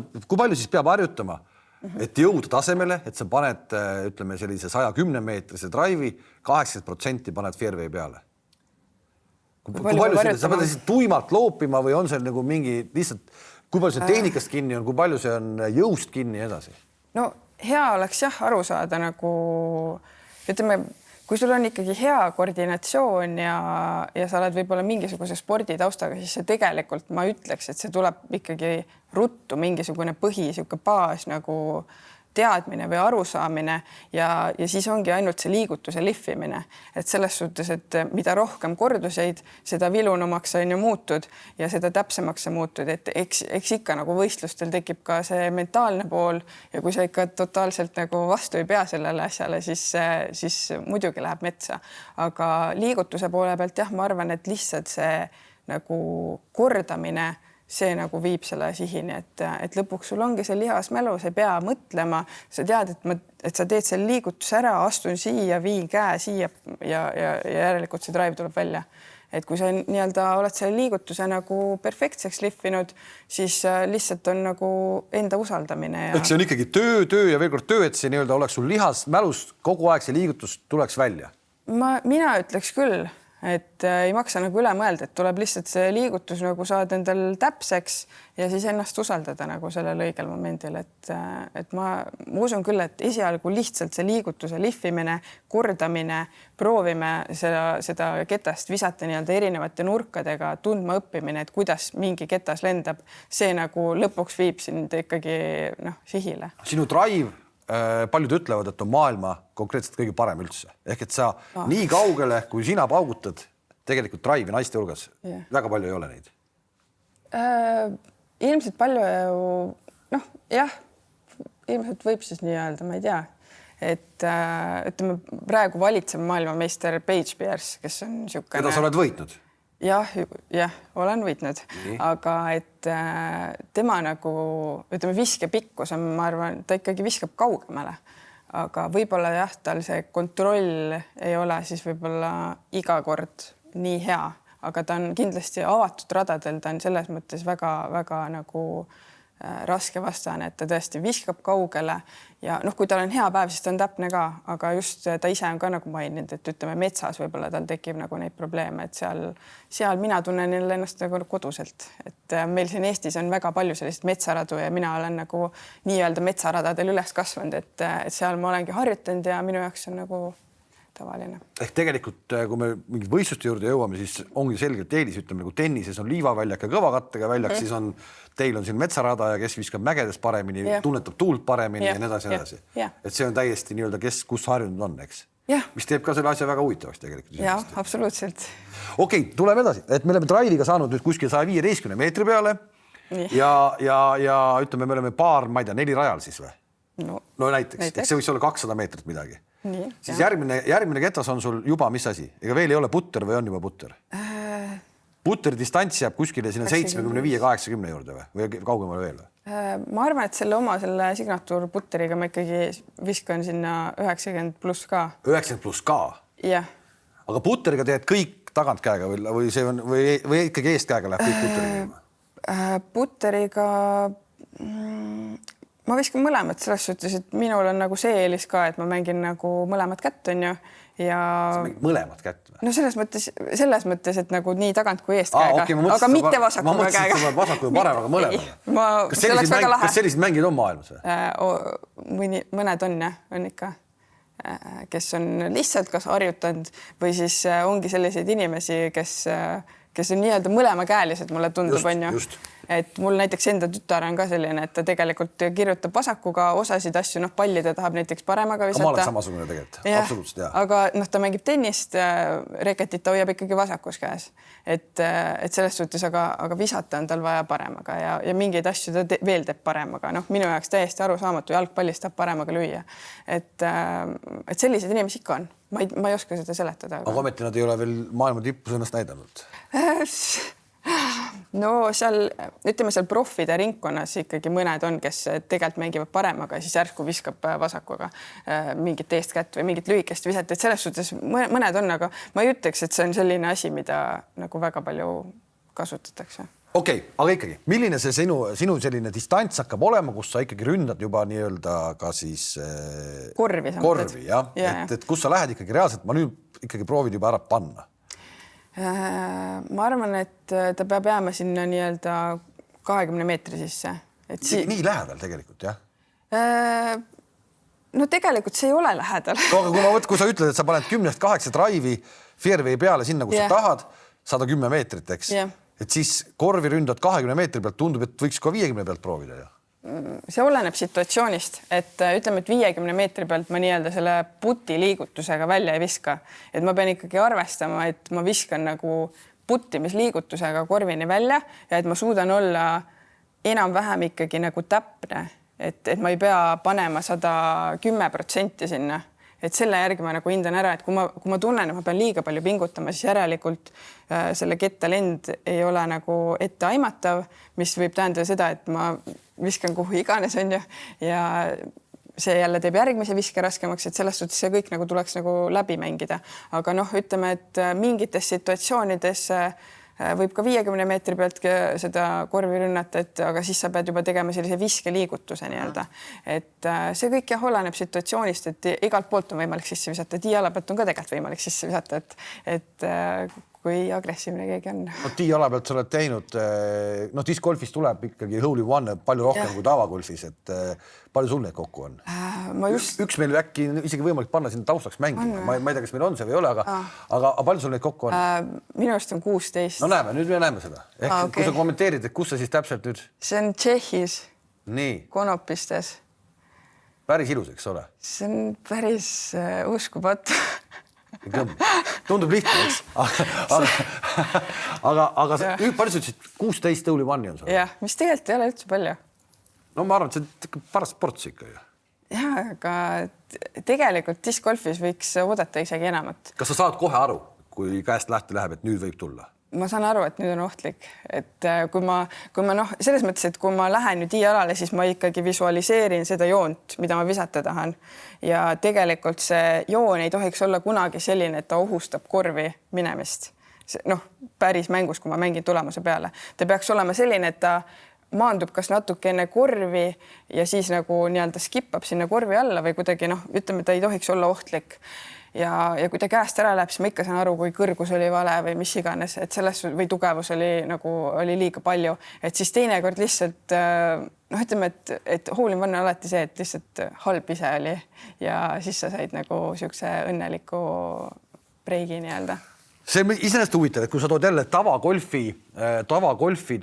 siis peab harjutama, et jõuda tasemele, et sa paned, ütleme, sellise 110 meetrise drive'i, 80% paned fairway peale. Kui palju sa pead lihtsalt tuimalt loopima või on seal nagu mingi lihtsalt, kui palju see tehnikast kinni on, kui palju see on jõust kinni edasi? No hea oleks aru saada nagu, ütleme, kui sul on ikkagi hea koordinatsioon ja sa oled võib-olla mingisuguse sporditaustaga, siis see tegelikult, ma ütleks, et see tuleb ikkagi ruttu mingisugune baas nagu teadmine või arusaamine ja siis ongi ainult see liigutuse lihvimine. Et selles suhtes, et mida rohkem korduseid, seda vilunumaks on ju muutud ja seda täpsemaks sa muutud. Et eks ikka nagu võistlustel tekib ka see mentaalne pool ja kui sa ikka totaalselt nagu vastu ei pea sellele asjale, siis muidugi läheb metsa. Aga liigutuse poole pealt ma arvan, et lihtsalt see nagu kordamine see nagu viib selle sihini, et lõpuks sul ongi see lihasmälu, sa ei pea mõtlema, sa tead, et sa teed selle liigutuse ära, astun siia, viin käe siia ja järelikult see drive tuleb välja. Et kui sa nii-öelda oled selle liigutuse nagu perfektseks lihvinud, siis lihtsalt on nagu enda usaldamine. Eks see on ikkagi töö ja veel kord töö, et see nii-öelda oleks sul lihasmälust kogu aeg see liigutus tuleks välja? Mina ütleks küll, et ei maksa nagu üle mõelda, et tuleb lihtsalt see liigutus nagu saada endal täpseks ja siis ennast usaldada nagu sellel õigel momendil, et ma usun küll, et esialgu lihtsalt see liigutuse lihvimine, kordamine, proovime seda ketast visata nii-öelda erinevate nurkadega, tundma õppimine, et kuidas mingi ketas lendab, see nagu lõpuks viib sind ikkagi sihile. Sinu drive, paljud ütlevad, et on maailma konkreetselt kõige parem üldse. Ehk et sa nii kaugele, kui sina paugutad, tegelikult drive'i naiste hulgas, väga palju ei ole neid. Ilmselt palju, ilmselt võib siis nii öelda, ma ei tea. Et ütleme, praegu valitsev maailmameister Paige Pierce, kes on niisugune... Keda sa oled võitnud? Jah, olen võitnud, aga et tema nagu, ütleme, viske pikkus on, ma arvan, ta ikkagi viskab kaugemale, aga võib-olla jah, tal see kontroll ei ole siis võib-olla iga kord nii hea, aga ta on kindlasti avatud radadel, ta on selles mõttes väga nagu raske vastane, et ta tõesti viskab kaugele ja noh, kui tal on hea päev, siis ta on täpne ka, aga just ta ise on ka nagu maininud, et ütleme metsas võib-olla tal tekib nagu neid probleeme, et seal mina tunnen ennast nagu koduselt, et meil siin Eestis on väga palju selliseid metsaradu ja mina olen nagu nii-öelda metsaradadel üles kasvanud, et seal ma olengi harjutanud ja minu jaoks on nagu tavaline. Ehk tegelikult, kui me mingid võistluste juurde jõuame, siis ongi selgelt eelis, ütleme nagu tennises on liivaväljak ja kõvakattega väljak, siis on teil on siin metsarada ja kes viskab mägedes paremini, tunnetab tuult paremini ja nii edasi. Et see on täiesti nii-öelda, kes kus harjunud on, eks? Mis teeb ka selle asja väga huvitavaks tegelikult. Jah, absoluutselt. Okei, tuleme edasi, et me oleme drive'iga saanud nüüd kuskil 115 meetri peale ja ütleme, me oleme paar, ma ei tea, 4 rajal siis või? No näiteks. Et see võiks olla 200 meetrit midagi. Nii, siis järgmine ketas on sul juba mis asi? Ega veel ei ole putter või on juba putter? Putteri distants jääb kuskile sinna 75-80 juurde või kaugemale veel või? Ma arvan, et selle signatuur putteriga ma ikkagi viskan sinna 90 pluss ka. 90 pluss ka? Jah. Aga putteriga teed kõik tagant käega või see on või ikkagi eest käega läheb kõik putteriga? Putteriga ma viskan mõlemad selles suhtes, et minul on nagu see eelis ka, et ma mängin nagu mõlemad kätt on ju ja mõlemad kätt või? No selles mõttes, et nagu nii tagant kui eest käega, aga mitte vasakuga käega. Ma mõtlesin, vasaku ja paremaga mõlemad. Kas sellised mängid on maailmas või? Mõned on jah, on ikka, kes on lihtsalt kas harjutanud või siis ongi selliseid inimesi, kes on nii-öelda mõlemakäelised, mulle tundub, on ju. Et mul näiteks enda tütar on ka selline, et ta tegelikult kirjutab vasakuga osasid asju, palli ta tahab näiteks paremaga visata. Ma olen samasugune tegelikult, absoluutselt jah. Aga ta mängib tennist, reketit ta hoiab ikkagi vasakus käes. Et selles suhtes, aga visata on tal vaja paremaga ja mingeid asju ta veel teeb paremaga. Minu jaoks täiesti arusaamatu jalgpallis tahab paremaga lüüa. Et sellised inimesi ikka on. Ma ei oska seda seletada. Aga ometi nad ei ole veel maailma tippus ennast näidanud. No seal profide ringkonnas ikkagi mõned on, kes tegelikult mängivad paremaga, siis järsku viskab vasakuga mingit teist kätt või mingit lühikest visat, et selles suhtes mõned on, aga ma ei ütleks, et see on selline asi, mida nagu väga palju kasutatakse. Okei, aga ikkagi, milline see sinu selline distants hakkab olema, kus sa ikkagi ründad juba nii-öelda ka siis korvi, jah? Et kus sa lähed ikkagi reaalselt, ma nüüd ikkagi proovid juba ära panna. Ma arvan, et ta peab jääma sinna nii-öelda 20 meetri sisse. Nii lähedal tegelikult, jah? No tegelikult see ei ole lähedal. Aga kui sa ütled, et sa paned 10-8 drive'i fairway peale sinna, kus sa tahad, 110 meetrit, eks? Et siis korvi ründad 20 meetri pealt, tundub, et võiks ka 50 pealt proovida, jah? See oleneb situatsioonist, et ütleme, et 50 meetri pealt ma nii-öelda selle puti liigutusega välja ei viska. Et ma pean ikkagi arvestama, et ma viskan nagu puttimisliigutusega korvini välja ja et ma suudan olla enam-vähem ikkagi nagu täpne, et ma ei pea panema 110% sinna. Et selle järgi ma nagu hindan ära, et kui ma tunnen, et ma pean liiga palju pingutama, siis järelikult selle kettalend ei ole nagu ette aimatav, mis võib tähendada seda, et ma viskan kuhu iganes on ju ja see jälle teeb järgmise viske raskemaks, et selles suhtes see kõik nagu tuleks nagu läbi mängida. Aga ütleme, et mingites situatsioonides võib ka 50 meetri pealt seda korvi rünnata, aga siis sa pead juba tegema sellise viskeliigutuse nii-öelda. Et see kõik jah oleneb situatsioonist, et igalt poolt on võimalik sisse visata, tiiala pealt on ka tegelikult võimalik sisse visata, et kui agressiivne keegi on. Tiiala pealt sa oled teinud, discgolfis tuleb ikkagi hole in one palju rohkem kui tavagolfis, et palju sul neid kokku on? Üks meil äkki isegi võimalik panna sinna taustaks mängima. Ma ei tea, kas meil on see või ei ole, aga palju sul neid kokku on? Minu arust on 16. No näeme, nüüd me näeme seda. Kui sa kommenteerid, et kus sa siis täpselt nüüd? See on Tšehhis, Konopistes. Päris ilus, eks ole? See on päris uskupatu. Tundub lihtne, eks? Aga palju sa ütlesid, 16 hole in one on sul? Jah, mis tegelikult ei ole üldse palju. No ma arvan, et see on paras sports ikka ju. Jah, aga tegelikult discgolfis võiks oodata isegi enamat. Kas sa saad kohe aru, kui käest lähte läheb, et nüüd võib tulla? ma saan aru, et nüüd on ohtlik, et kui ma selles mõttes, et kui ma lähen nüüd i-alale, siis ma ikkagi visualiseerin seda joont, mida ma visata tahan. Ja tegelikult see joon ei tohiks olla kunagi selline, et ta ohustab korvi minemist. Päris mängus, kui ma mängin tulemuse peale. Ta peaks olema selline, et ta maandub kas natuke enne korvi ja siis nagu nii-öelda skippab sinna korvi alla või kuidagi ütleme, ta ei tohiks olla ohtlik. Ja kui ta käest ära läheb, siis ma ikka saan aru, kui kõrgus oli vale või mis iganes, et selles või tugevus oli liiga palju, et siis teinekord lihtsalt ütleme, et hole-in-one on alati see, et lihtsalt halb ise oli ja siis sa said nagu siukse õnneliku breigi nii-öelda. See on iseenesest huvitav, et kui sa tood jälle tavagolfi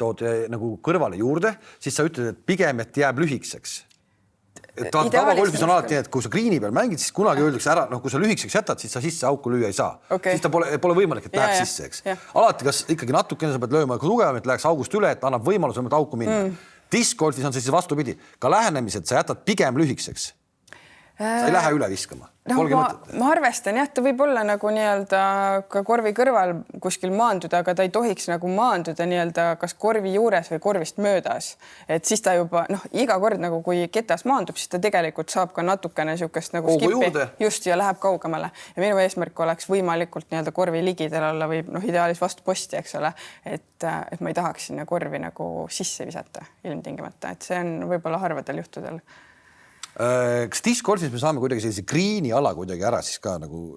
tood nagu kõrvale juurde, siis sa ütled, et pigem, et jääb lühikseks. Tavagolfis on alati nii, et kui sa greeni peal mängid, siis kunagi öeldakse ära, kui sa lühikseks jätad, siis sa sisse auku lüüa ei saa. Okay. Siis ta pole võimalik, et läheb sisse, eks. Alati, kas ikkagi natukene sa pead lööma tugevam, et läheks august üle, et annab võimaluse auku minna. Discgolfis on see siis vastupidi. Ka lähenemised sa jätad pigem lühikseks. Sa ei lähe üle viskama. Ma arvestan, jah, ta võib olla nagu nii-öelda ka korvi kõrval kuskil maanduda, aga ta ei tohiks nagu maanduda nii-öelda kas korvi juures või korvist möödas. Et siis ta juba, iga kord nagu kui ketas maandub, siis ta tegelikult saab ka natukene siukest nagu skippi just ja läheb kaugemale. Ja minu eesmärk oleks võimalikult nii-öelda korvi ligidel olla või ideaalis vastu posti, eks ole, et ma ei tahaks sinna korvi nagu sisse visata ilmtingimata, et see on võib-olla harvadel juhtudel. Kas discgolfis me saame kuidagi sellise greeni ala kuidagi ära siis ka nagu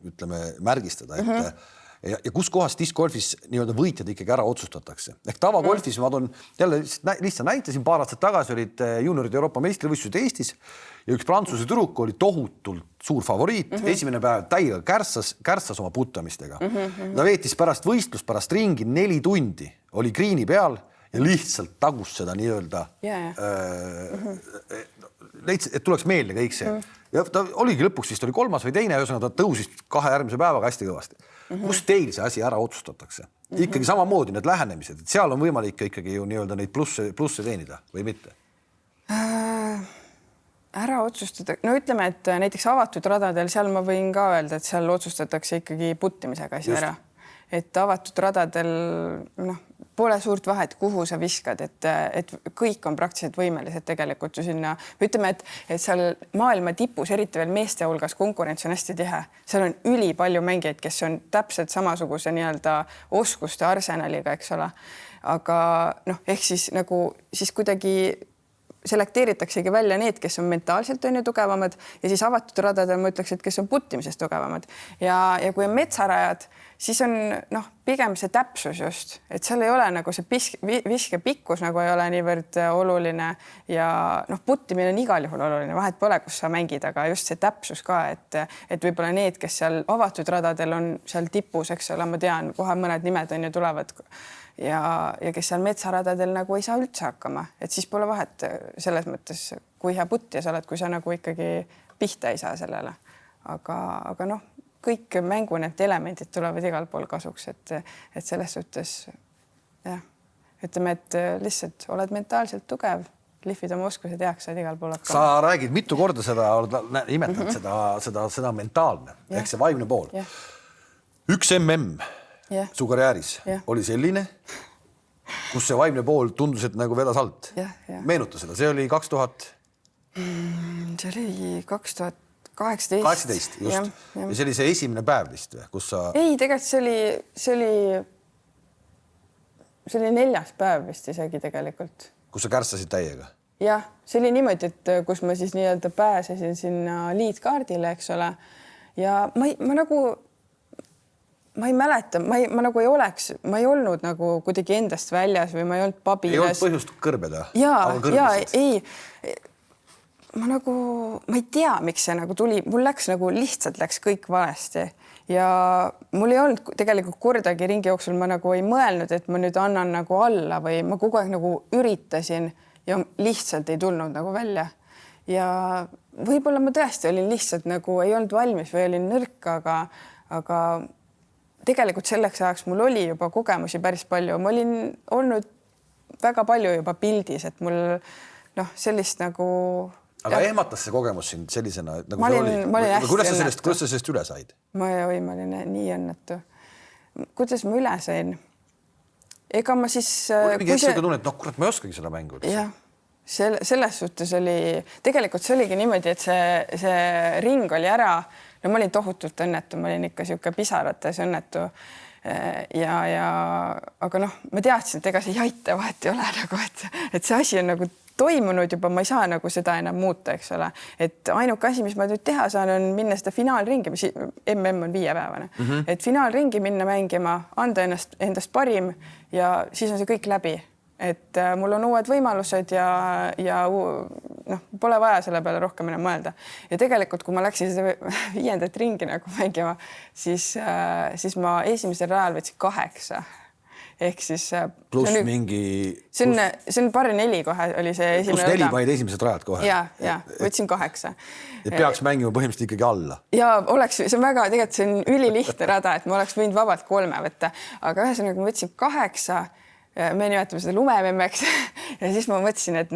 ütleme märgistada, et ja kus kohas discgolfis nii-öelda võitjad ikkagi ära otsustatakse. Ehk tavagolfis ma toon jälle lihtsalt näitasin, paar aastat tagasi olid juunioride Euroopa meistrivõistlused Eestis ja üks Prantsuse tüdruk oli tohutult suur favoriit. Esimene päev täiega kärssas oma puttamistega. Ta veetis pärast võistlust, pärast ringi 4 tundi, oli greeni peal ja lihtsalt tagus seda nii-öelda leidsid, et tuleks meelde kõik see. Ja ta oligi lõpuks vist oli 3. või 2. ühesõnaga ta tõusis 2 järgmise päevaga hästi kõvasti. Kus teil see asi ära otsustatakse? Ikkagi samamoodi need lähenemised, et seal on võimalik ikkagi ju nii-öelda neid plusse teenida või mitte? Ära otsustada. Ütleme, et näiteks avatud radadel, seal ma võin ka öelda, et seal otsustatakse ikkagi puttimisega asi ära. Et avatud radadel pole suurt vahet, kuhu sa viskad, et kõik on praktiliselt võimelised tegelikult ju sinna. Ütleme, et seal maailma tipus, eriti veel meeste hulgas konkurents on hästi tihe. Seal on üli palju mängijaid, kes on täpselt samasuguse nii-öelda oskuste arsenaliga, eks ole. Aga ehk siis kuidagi selekteeritaksegi välja need, kes on mentaalselt tugevamad ja siis avatud radadel ma ütleks, et kes on puttimisest tugevamad. Ja kui on metsarajad, siis on pigem see täpsus just, et seal ei ole nagu see viske pikkus nagu ei ole niivõrd oluline ja puttimine on igal juhul oluline, vahet pole, kus sa mängid, aga just see täpsus ka, et võib-olla need, kes seal avatud radadel on seal tipus, eks ole, ma tean, kohe mõned nimed on ju tulevad ja kes seal metsaradadel nagu ei saa üldse hakkama, et siis pole vahet selles mõttes, kui hea puttija sa oled, kui sa nagu ikkagi pihta ei saa sellele. Aga kõik mängu need elemendid tulevad igal pool kasuks, et selles suhtes jah, ütleme, et lihtsalt oled mentaalselt tugev, lihvid oma oskused heaks, saad igal pool hakkama. Sa räägid mitu korda seda, imetad seda mentaalne, ehk see vaimne pool. Üks su karjääris oli selline, kus see vaimne pool tundus, et nagu vedas alt. Meenuta seda, see oli 2000? See oli 2018, just. Ja see oli see esimene päev vist või, kus sa... Ei, tegelikult see oli 4. päev vist isegi tegelikult. Kus sa kärsasid täiega? Jah, see oli niimoodi, et kus ma siis nii-öelda pääsesin sinna liidkaardile, eks ole. Ja ma ei mäleta, ma nagu ei oleks, ma ei olnud nagu kuidagi endast väljas või ma ei olnud pabiles. Ei olnud põhjust kõrbeda? Ma ei tea, miks see nagu tuli, mul lihtsalt läks kõik valesti ja mul ei olnud tegelikult kordagi ringi jooksul, ma nagu ei mõelnud, et ma nüüd annan nagu alla või ma kogu aeg nagu üritasin ja lihtsalt ei tulnud nagu välja. Ja võib-olla ma tõesti olin lihtsalt nagu ei olnud valmis või olin nõrk, aga tegelikult selleks ajaks mul oli juba kogemusi päris palju. Ma olin olnud väga palju juba pildis, et mul sellist nagu... Aga ehmatas see kogemus sind sellisena, nagu ma olin hästi õnnetu. Kuidas sa sellest üle said? Ma olin nii õnnetu. kuidas ma üle sain? Ega ma siis... Mingi hetk tunne, et kurat, ma ei oskagi seda mängu. Jah, selles suhtes oli... Tegelikult see oligi niimoodi, et see ring oli ära. No ma olin tohutult õnnetu, ma olin ikka siuke pisarates õnnetu. Aga ma teadsin, et ega see jaite vahet ei ole nagu, et see asi on nagu toimunud juba, ma ei saa nagu seda enam muuta, eks ole. Et ainuke asi, mis ma nüüd teha saan, on minna seda finaalringi, mis MM on 5-päevane. Et finaalringi minna mängima, anda endast parim ja siis on see kõik läbi. Et mul on uued võimalused ja pole vaja selle peale rohkem enam mõelda. Ja tegelikult, kui ma läksin seda 5. ringi nagu mängima, siis ma esimesel rajal võtsin 8. Ehk siis... Pluss mingi... See on pari 4 kohe oli see esimene... Pluss 4 panid esimesed rajad kohe. Ja, võtsin 8. Ja peaks mängima põhimõtteliselt ikkagi alla. Ja see on väga, tegelikult see on ülilihtne rada, et ma oleks võinud vabalt 3 võtta. Aga ühesõnaga ma võtsin 8, me nimetame seda lumememmeks ja siis ma mõtlesin, et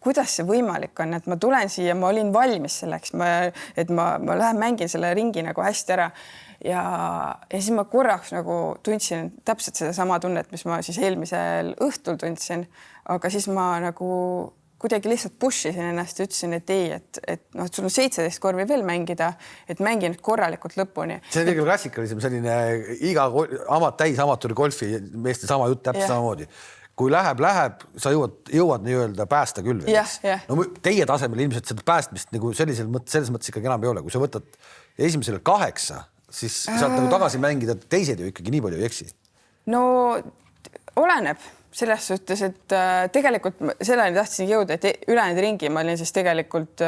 kuidas see võimalik on, et ma tulen siia, ma olin valmis selleks, et ma lähen mängin selle ringi nagu hästi ära. Ja siis ma korraks nagu tundsin täpselt seda sama tunnet, mis ma siis eelmisel õhtul tundsin, aga siis ma nagu kuidagi lihtsalt pushisin ennast ja ütlesin, et ei, et sul on 17 korvi veel mängida, et mängi nüüd korralikult lõpuni. See on tegelikult klassikalisem selline iga täisamatööri golfi meeste sama jutt täpselt samamoodi. Kui läheb, sa jõuad nii-öelda päästa küll. No teie tasemel ilmselt seda päästmist nagu selles mõttes ikkagi enam ei ole. Kui sa võtad esimesele 8, siis saad nagu tagasi mängida, teised ju ikkagi nii palju ei eksi. No oleneb selles suhtes, et tegelikult selleni tahtsin jõuda, et ülejäänud ringi ma olin siis tegelikult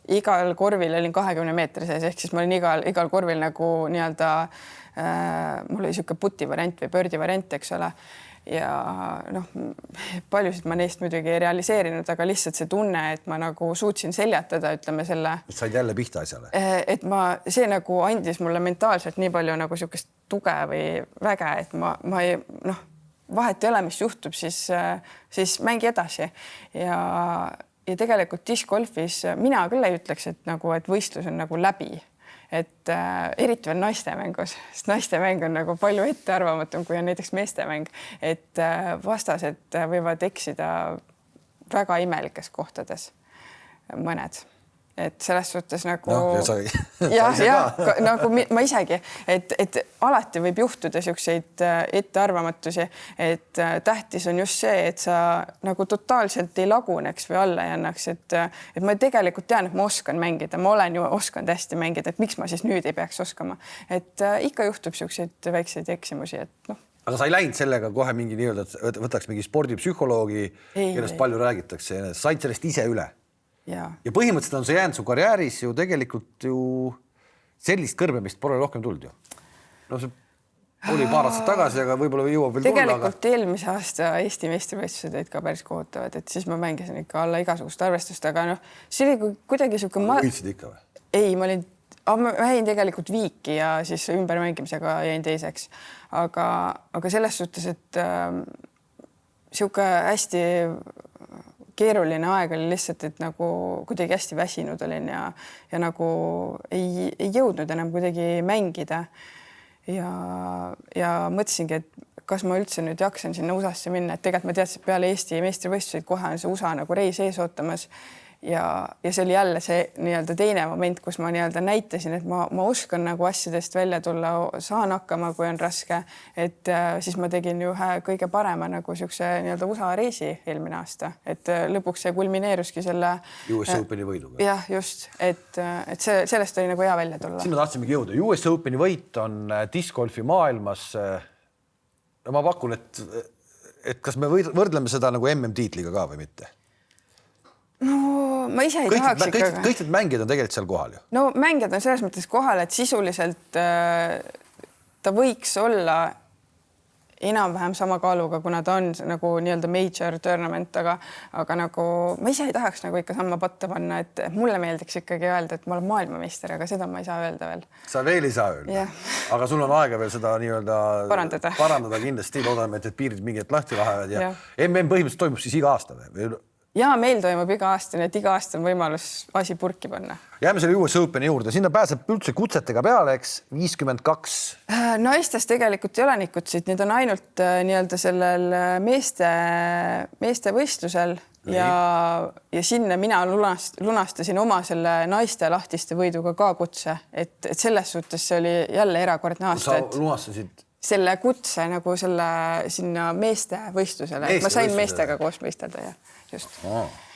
igal korvil olin 20 meetri sees, ehk siis ma olin igal korvil nagu nii-öelda mul oli siuke puti variant või pördi variant, eks ole. Ja paljusid ma neist muidugi ei realiseerinud, aga lihtsalt see tunne, et ma nagu suutsin seljatada, ütleme selle... Said jälle pihta asjale? Et see nagu andis mulle mentaalselt nii palju nagu siukest tuge või väge, et ma ei, vahet ei ole, mis juhtub, siis mängi edasi. Ja tegelikult discgolfis mina küll ei ütleks, et võistlus on nagu läbi. Et eriti veel naistemängus, sest naistemäng on nagu palju ettearvamatum, kui on näiteks meestemäng, et vastased võivad eksida väga imelikes kohtades mõned. Et selles suhtes nagu... nagu ma isegi, et alati võib juhtuda siukseid ettearvamatusi, et tähtis on just see, et sa nagu totaalselt ei laguneks või alla ei annaks, et ma tegelikult tean, et ma oskan mängida, ma olen ju osanud hästi mängida, et miks ma siis nüüd ei peaks oskama. Et ikka juhtub siukseid väikseid eksimusi, et Aga sa ei läinud sellega kohe mingi nii-öelda, et võtaks mingi spordipsühholoogi, kellest palju räägitakse, said sellest ise üle? Ja põhimõtteliselt on see jäänud su karjääris ju tegelikult ju sellist kõrbemist pole rohkem tulnud ju. See oli paar aastat tagasi, aga võib-olla jõuab veel tulla. Tegelikult eelmise aasta Eesti meistrivõistlused olid ka päris kohutavad, et siis ma mängisin ikka alla igasugust arvestust, aga see oli kuidagi siuke... Võitsid ikka või? Ei, ma jäin tegelikult viiki ja siis ümbermängimisega jäin teiseks. Aga selles suhtes, et siuke hästi... keeruline aeg oli lihtsalt, et nagu kuidagi hästi väsinud olin ja nagu ei jõudnud enam kuidagi mängida. Ja mõtlesingi, et kas ma üldse nüüd jaksan sinna USA-sse minna, et tegelikult ma teadsin, et peale Eesti meistrivõistluseid kohe on see USA nagu reis ees ootamas. Ja see oli jälle see nii-öelda teine moment, kus ma nii-öelda näitasin, et ma oskan nagu asjadest välja tulla, saan hakkama, kui on raske. Et siis ma tegin ju kõige parema nagu siukse nii-öelda USA reisi eelmine aasta. Et lõpuks see kulmineeruski selle... US Openi võiduga. Jah, just. Et sellest oli nagu hea välja tulla. Sinna tahtsimegi jõuda. US Openi võit on discgolfi maailmas. Ma pakun, et kas me võrdleme seda nagu MM-tiitliga ka või mitte? No ma ise ei tahaks ikka. Kõik need mängijad on tegelikult seal kohal ju. No mängijad on selles mõttes kohal, et sisuliselt ta võiks olla enam-vähem sama kaaluga, kuna ta on nagu nii-öelda major tournament, aga nagu ma ise ei tahaks nagu ikka samma patta panna, et mulle meeldiks ikkagi öelda, et ma olen maailmameister, aga seda ma ei saa öelda veel. Sa veel ei saa öelda? Yeah. Aga sul on aega veel seda nii-öelda parandada kindlasti, loodame, et piirid mingid lahti lähevad ja MM põhimõtteliselt toimub siis iga aasta või? ja meil toimub iga aasta, nii et iga aasta on võimalus asi purki panna. Jääme selle US Openi juurde, sinna pääseb üldse kutsetega peale, eks 52. Naistes tegelikult ei ole neid kutseid, need on ainult nii-öelda sellel meeste võistlusel ja sinna mina lunastasin oma selle naiste lahtiste võiduga ka kutse, et selles suhtes see oli jälle erakordne aasta. Sa lunastasid? Selle kutse nagu selle sinna meeste võistlusele, et ma sain meestega koos võistelda ja just.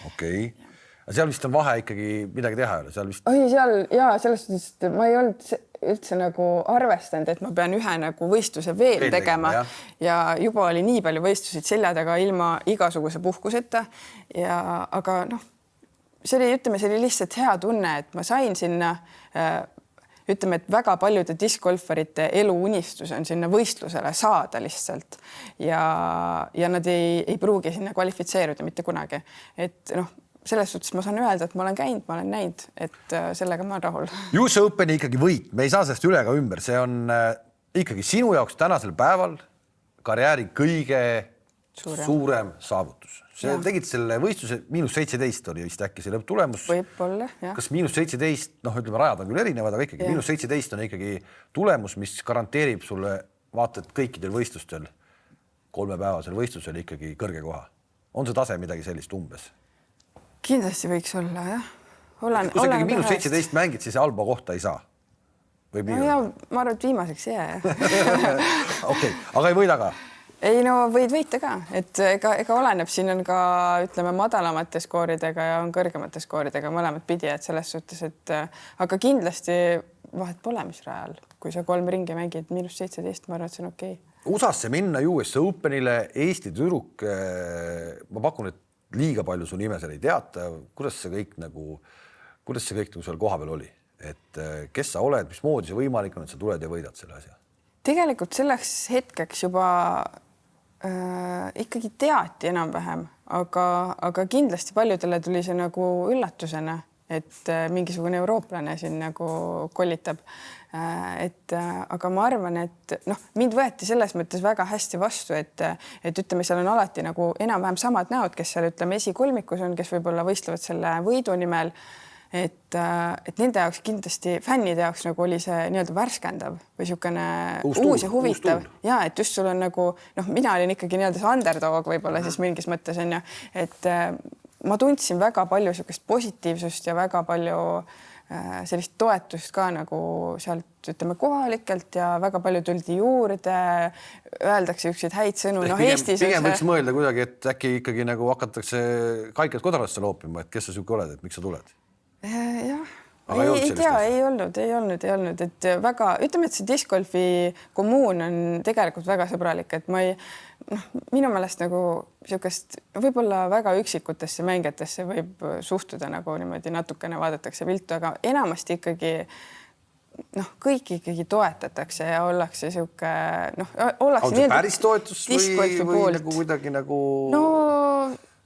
Okei. Seal vist on vahe ikkagi midagi teha, seal vist. Seal ja selles suhtes, et ma ei olnud üldse nagu arvestanud, et ma pean ühe nagu võistluse veel tegema ja juba oli nii palju võistlusid selja taga ilma igasuguse puhkuseta aga see oli lihtsalt hea tunne, et ma sain sinna ütleme, et väga paljude diskgolfarite eluunistus on sinna võistlusele saada lihtsalt ja nad ei pruugi sinna kvalifitseeruda mitte kunagi, et selles suhtes ma saan öelda, et ma olen käinud, ma olen näinud, et sellega ma olen rahul. US Openi ikkagi võit, me ei saa sellest üle ega ümber, see on ikkagi sinu jaoks tänasel päeval karjääri kõige suurem saavutus. See tegid selle võistluse -17 oli vist äkki see lõpptulemus. Võib-olla, jah. Kas -17, ütleme rajad on küll erinevad, aga ikkagi -17 on ikkagi tulemus, mis garanteerib sulle vaata, et kõikidel võistlustel, 3-päevasel võistlusel ikkagi kõrge koha. On see tase midagi sellist umbes? Kindlasti võiks olla, jah. Kui sa ikkagi -17 mängid, siis Alba kohta ei saa? Ma arvan, et viimaseks jää. Okei, aga ei võida ka? Ei, võid võita ka, et ega oleneb, siin on ka ütleme madalamate skooridega ja on kõrgemate skooridega mõlemad pidi, et selles suhtes, et aga kindlasti vahet pole, mis rajal, kui sa 3 ringi mängid -17, ma arvan, et see on okei. USA-sse minna US Openile, Eesti tüdruk, ma pakun, et liiga palju su nime seal ei teata, kuidas see kõik nagu seal koha peal oli, et kes sa oled, mismoodi see võimalik on, et sa tuled ja võidad selle asja? Tegelikult selleks hetkeks juba ikkagi teati enam-vähem, aga kindlasti paljudele tuli see nagu üllatusena, et mingisugune eurooplane siin nagu kollitab. Aga ma arvan, et mind võeti selles mõttes väga hästi vastu, et ütleme, seal on alati nagu enam-vähem samad näod, kes seal ütleme esikolmikus on, kes võib-olla võistlevad selle võidu nimel, et nende jaoks kindlasti fännide jaoks nagu oli see nii-öelda värskendav või niisugune uus ja huvitav ja et just sul on nagu mina olin ikkagi nii-öelda see underdog võib-olla siis mingis mõttes on ju, et ma tundsin väga palju niisugust positiivsust ja väga palju sellist toetust ka nagu sealt ütleme kohalikelt ja väga palju tuldi juurde, öeldakse ükseid häid sõnu. Eestis pigem võiks mõelda kuidagi, et äkki ikkagi nagu hakatakse kaikad kodrasse loopima, et kes sa siuke oled, et miks sa tuled? Jah, ei tea, ei olnud, et väga, ütleme, et see discgolfi kommuun on tegelikult väga sõbralik, et ma ei, minu meelest nagu niisugust võib-olla väga üksikutesse mängijatesse võib suhtuda nagu niimoodi natukene vaadatakse viltu, aga enamasti ikkagi kõik ikkagi toetatakse ja ollakse niisugune ollakse on see päris toetus või nagu kuidagi nagu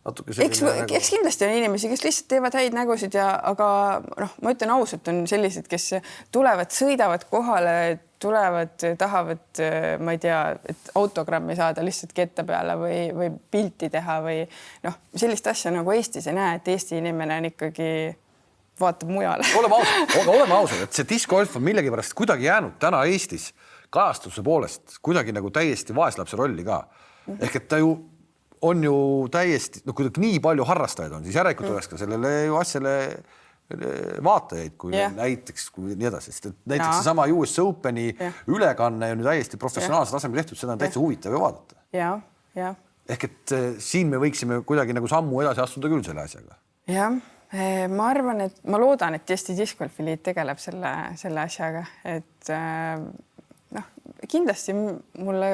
eks kindlasti on inimesi, kes lihtsalt teevad häid nägusid aga ma ütlen ausalt, on sellised, kes tulevad, sõidavad kohale, tulevad, tahavad, ma ei tea, et autogrammi saada lihtsalt kette peale või pilti teha või sellist asja nagu Eestis ei näe, et Eesti inimene on ikkagi vaatab mujale. Oleme ausad, et see discgolf on millegipärast kuidagi jäänud täna Eestis kajastuse poolest kuidagi nagu täiesti vaeslapse rolli ka. Ehk et ta ju on ju täiesti, kui nii palju harrastajaid on, siis järelikult oleks ka sellele ju asjale vaatajaid, kui näiteks kui nii edasi. Näiteks see sama US Openi ülekanne on ju täiesti professionaalse tasemel tehtud, seda on täitsa huvitav ju vaadata. Ja. Ehk et siin me võiksime kuidagi nagu sammu edasi astuda küll selle asjaga. Jah, ma arvan, et ma loodan, et Eesti Discgolfi Liit tegeleb selle asjaga, et kindlasti mulle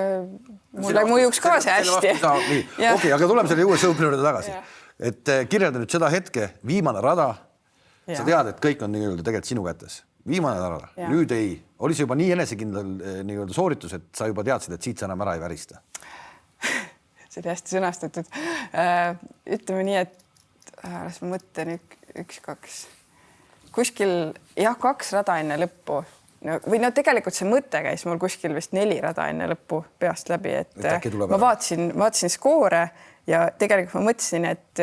mõjuks ka see hästi. Okei, aga tuleme selle US Openi juurde tagasi. Et kirjelda nüüd seda hetke, viimane rada, sa tead, et kõik on tegelikult sinu kätes. Viimane rada, nüüd oli see juba nii enesekindel sooritus, et sa juba teadsid, et siit sa enam ära ei värista. See oli hästi sõnastatud. Ütleme nii, et las ma mõtlen 1-2. Kuskil 2 rada enne lõppu. Või tegelikult see mõte käis mul kuskil vist 4 rada enne lõppu peast läbi, et ma vaatasin skoore ja tegelikult ma mõtlesin, et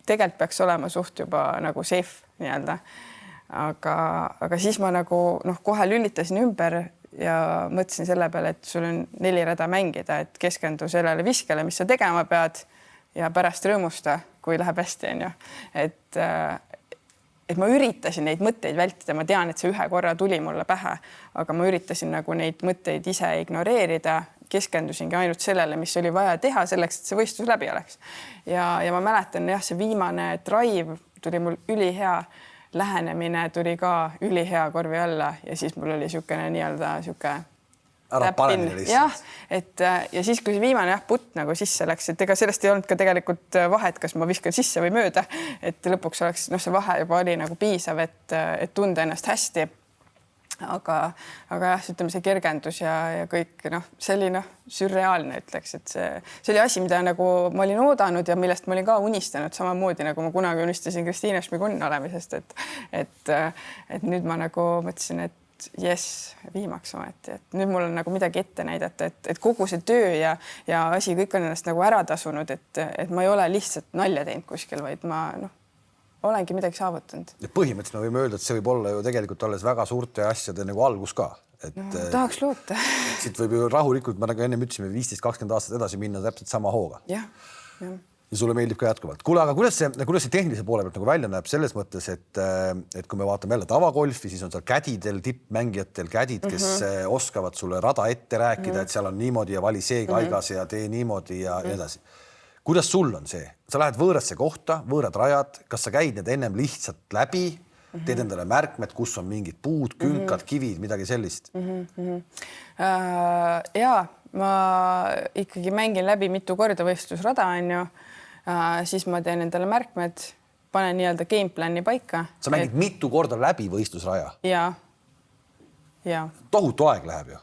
tegelikult peaks olema suht juba nagu safe nii-öelda. Aga siis ma nagu kohe lülitasin ümber ja mõtlesin selle peale, et sul on 4 rada mängida, et keskendu sellele viskele, mis sa tegema pead ja pärast rõõmusta, kui läheb hästi, on ju. Et ma üritasin neid mõtteid vältida, ma tean, et see ühe korra tuli mulle pähe, aga ma üritasin nagu neid mõtteid ise ignoreerida, keskendusingi ainult sellele, mis oli vaja teha selleks, et see võistlus läbi oleks. Ja ma mäletan, jah, see viimane drive tuli mul ülihea, lähenemine tuli ka ülihea korvi alla ja siis mul oli niisugune nii-öelda ära panemine lihtsalt. Jah, ja siis, kui see viimane putt nagu sisse läks, et ega sellest ei olnud ka tegelikult vahet, kas ma viskan sisse või mööda, et lõpuks oleks see vahe juba oli nagu piisav, et tunda ennast hästi. Aga jah, ütleme see kergendus ja kõik, see oli sürreaalne, ütleks, et see oli asi, mida nagu ma olin oodanud ja millest ma olin ka unistanud samamoodi, nagu ma kunagi unistasin Kristiina Šmigun olemisest, et nüüd ma nagu mõtlesin, et jess, viimaks ometi, et nüüd mul on nagu midagi ette näidata, et kogu see töö ja asi kõik on ennast nagu ära tasunud, et ma ei ole lihtsalt nalja teinud kuskil, vaid ma olengi midagi saavutanud. Ja põhimõtteliselt me võime öelda, et see võib olla ju tegelikult alles väga suurte asjade nagu algus ka. Tahaks loota. Siit võib ju rahulikult, ma nagu enne ütlesime, 15-20 aastat edasi minna täpselt sama hooga. Ja sulle meeldib ka jätkuvalt. Kuule, aga kuidas see tehnilise poole pealt nagu välja näeb selles mõttes, et kui me vaatame jälle tavagolfi, siis on seal kädidel, tippmängijatel kädid, kes oskavad sulle rada ette rääkida, et seal on niimoodi ja vali see kaigas ja tee niimoodi ja edasi. Kuidas sul on see? Sa lähed võõrasse kohta, võõrad rajad, kas sa käid need ennem lihtsalt läbi, teed endale märkmed, kus on mingid puud, künkad, kivid, midagi sellist? Jaa, ma ikkagi mängin läbi mitu korda võistlusrada, on ju. Siis ma teen endale märkmed, panen nii-öelda gameplani paika. Sa mängid mitu korda läbi võistlusraja? Jaa. Tohutu aeg läheb ju?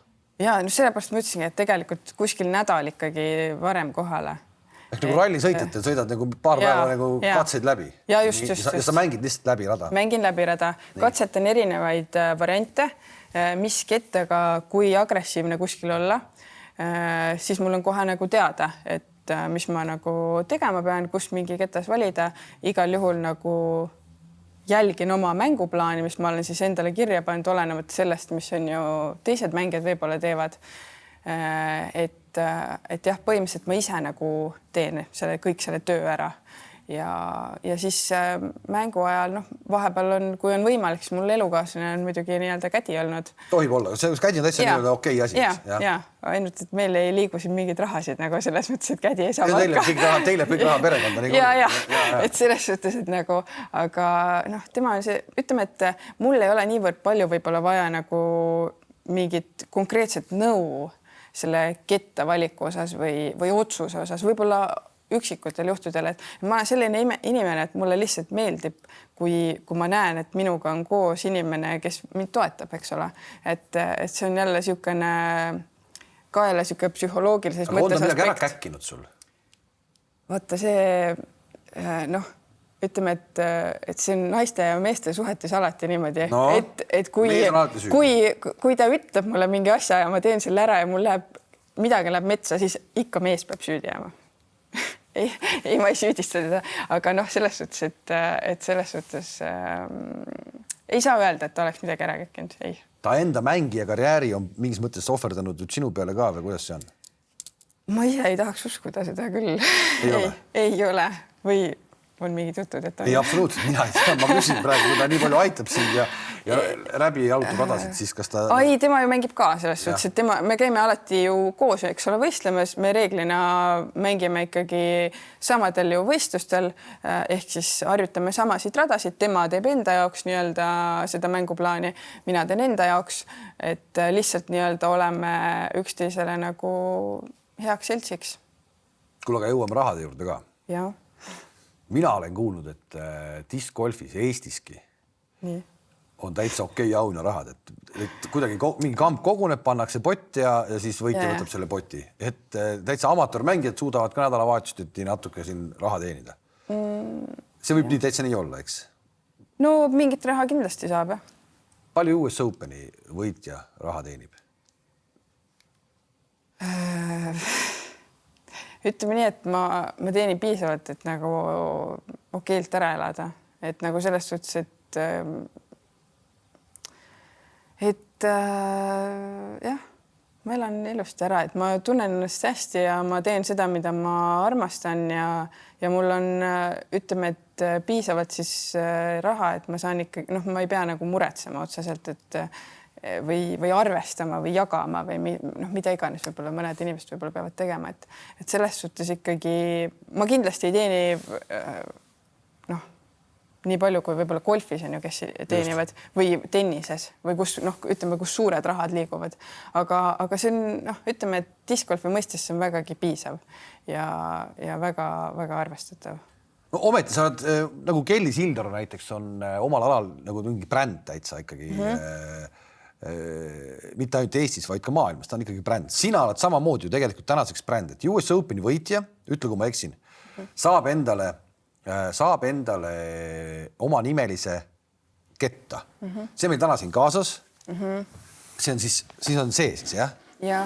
Jaa, sellepärast ma ütlesingi, et tegelikult kuskil nädal ikkagi varem kohale. Ehk nagu rallisõitjatel sõidad nagu paar päeva nagu katseid läbi. Ja just. Ja sa mängid lihtsalt läbi rada? Mängin läbi rada. Katsetan erinevaid variante, mis kettaga, kui agressiivne kuskil olla, siis mul on kohe nagu teada, et mis ma nagu tegema pean, kus mingi ketas valida. Igal juhul nagu jälgin oma mänguplaani, mis ma olen siis endale kirja pannud, olenemata sellest, mis on ju teised mängijad võib-olla teevad. Et jah, põhimõtteliselt ma ise nagu teen kõik selle töö ära ja siis mängu ajal, vahepeal on, kui on võimalik, siis mul elukaaslane on muidugi nii-öelda kädi olnud. Tohib olla, see kädi on täitsa nii-öelda okei asi. Ja, ainult, et meil ei liigu siin mingid rahasid nagu selles mõttes, et kädi ei saa Teile kõik raha perekonda. Ja, et selles suhtes, et nagu, aga tema on see, ütleme, et mul ei ole niivõrd palju võib-olla vaja nagu mingit konkreetset nõu selle ketta valiku osas või otsuse osas, võib-olla üksikutel juhtudel, et ma olen selline inimene, et mulle lihtsalt meeldib, kui ma näen, et minuga on koos inimene, kes mind toetab, eks ole. Et see on jälle niisugune ka jälle niisugune psühholoogilises mõttes aspekt. Aga on ta midagi ära käkkinud sul? Vaata see, ütleme, et see on naiste ja meeste suhetes alati niimoodi, et kui ta ütleb mulle mingi asja ja ma teen selle ära ja mul midagi läheb metsa, siis ikka mees peab süüdi jääma. ei, ma ei süüdista teda, aga selles suhtes, et selles suhtes ei saa öelda, et ta oleks midagi ära käkkinud. Ei. Ta enda mängija karjääri on mingis mõttes ohverdanud sinu peale ka või kuidas see on? Ma ise ei tahaks uskuda seda küll. Ei ole. Või on mingid jutud, et on... Ei, absoluutselt. Mina ei tea. Ma küsin praegu, kui ta nii palju aitab sind ja läbi jalutab radasid, siis kas ta... Ei, tema ju mängib ka selles suhtes, et me käime alati ju koos, eks ole, võistlemas. Me reeglina mängime ikkagi samadel ju võistlustel ehk siis harjutame samasid radasid. Tema teeb enda jaoks nii-öelda seda mänguplaani. Mina teen enda jaoks, et lihtsalt nii-öelda oleme üksteisele nagu heaks seltsiks. Kuule, aga jõuame rahade juurde ka. Jaa. Mina olen kuulnud, et diskgolfis Eestiski on täitsa okei auna rahad, et kuidagi mingi kamp koguneb, pannakse pott ja siis võitja võtab selle poti. Et täitsa amatöörmängijad suudavad ka nädalavahetust natuke siin raha teenida. See võib nii täitsa nii olla, eks? No mingit raha kindlasti saab. Palju US Openi võitja raha teenib? ütleme nii, et ma teenin piisavalt, et nagu okeilt ära elada, et nagu selles suhtes, et jah, ma elan ilusti ära, et ma tunnen ennast hästi ja ma teen seda, mida ma armastan ja mul on, ütleme, et piisavalt siis raha, et ma saan ikkagi, noh, ma ei pea nagu muretsema otseselt, et või arvestama või jagama või noh, mida iganes võib-olla mõned inimesed võib-olla peavad tegema, et selles suhtes ikkagi ma kindlasti ei teeni noh, nii palju kui võib-olla golfis on ju, kes teenivad või tennises või kus noh, ütleme, kus suured rahad liiguvad, aga see on noh, ütleme, et discgolfi mõistes see on vägagi piisav ja väga-väga arvestatav. No ometi sa oled nagu Kelly Sildaru näiteks on omal alal nagu mingi bränd täitsa ikkagi mitte ainult Eestis, vaid ka maailmas, ta on ikkagi bränd. Sina oled samamoodi ju tegelikult tänaseks bränd, et US Openi võitja, ütle kui ma eksin, saab endale oma nimelise ketta. See meil täna siin kaasas. See on siis on see siis, jah? Ja.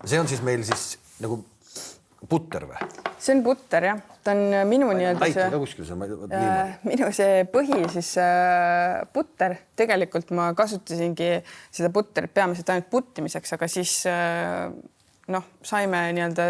See on siis meil siis nagu putter või? See on putter, jah. Ta on minu minu see põhi siis putter. Tegelikult ma kasutasingi seda putterit peamiselt ainult puttimiseks, aga siis noh, saime nii-öelda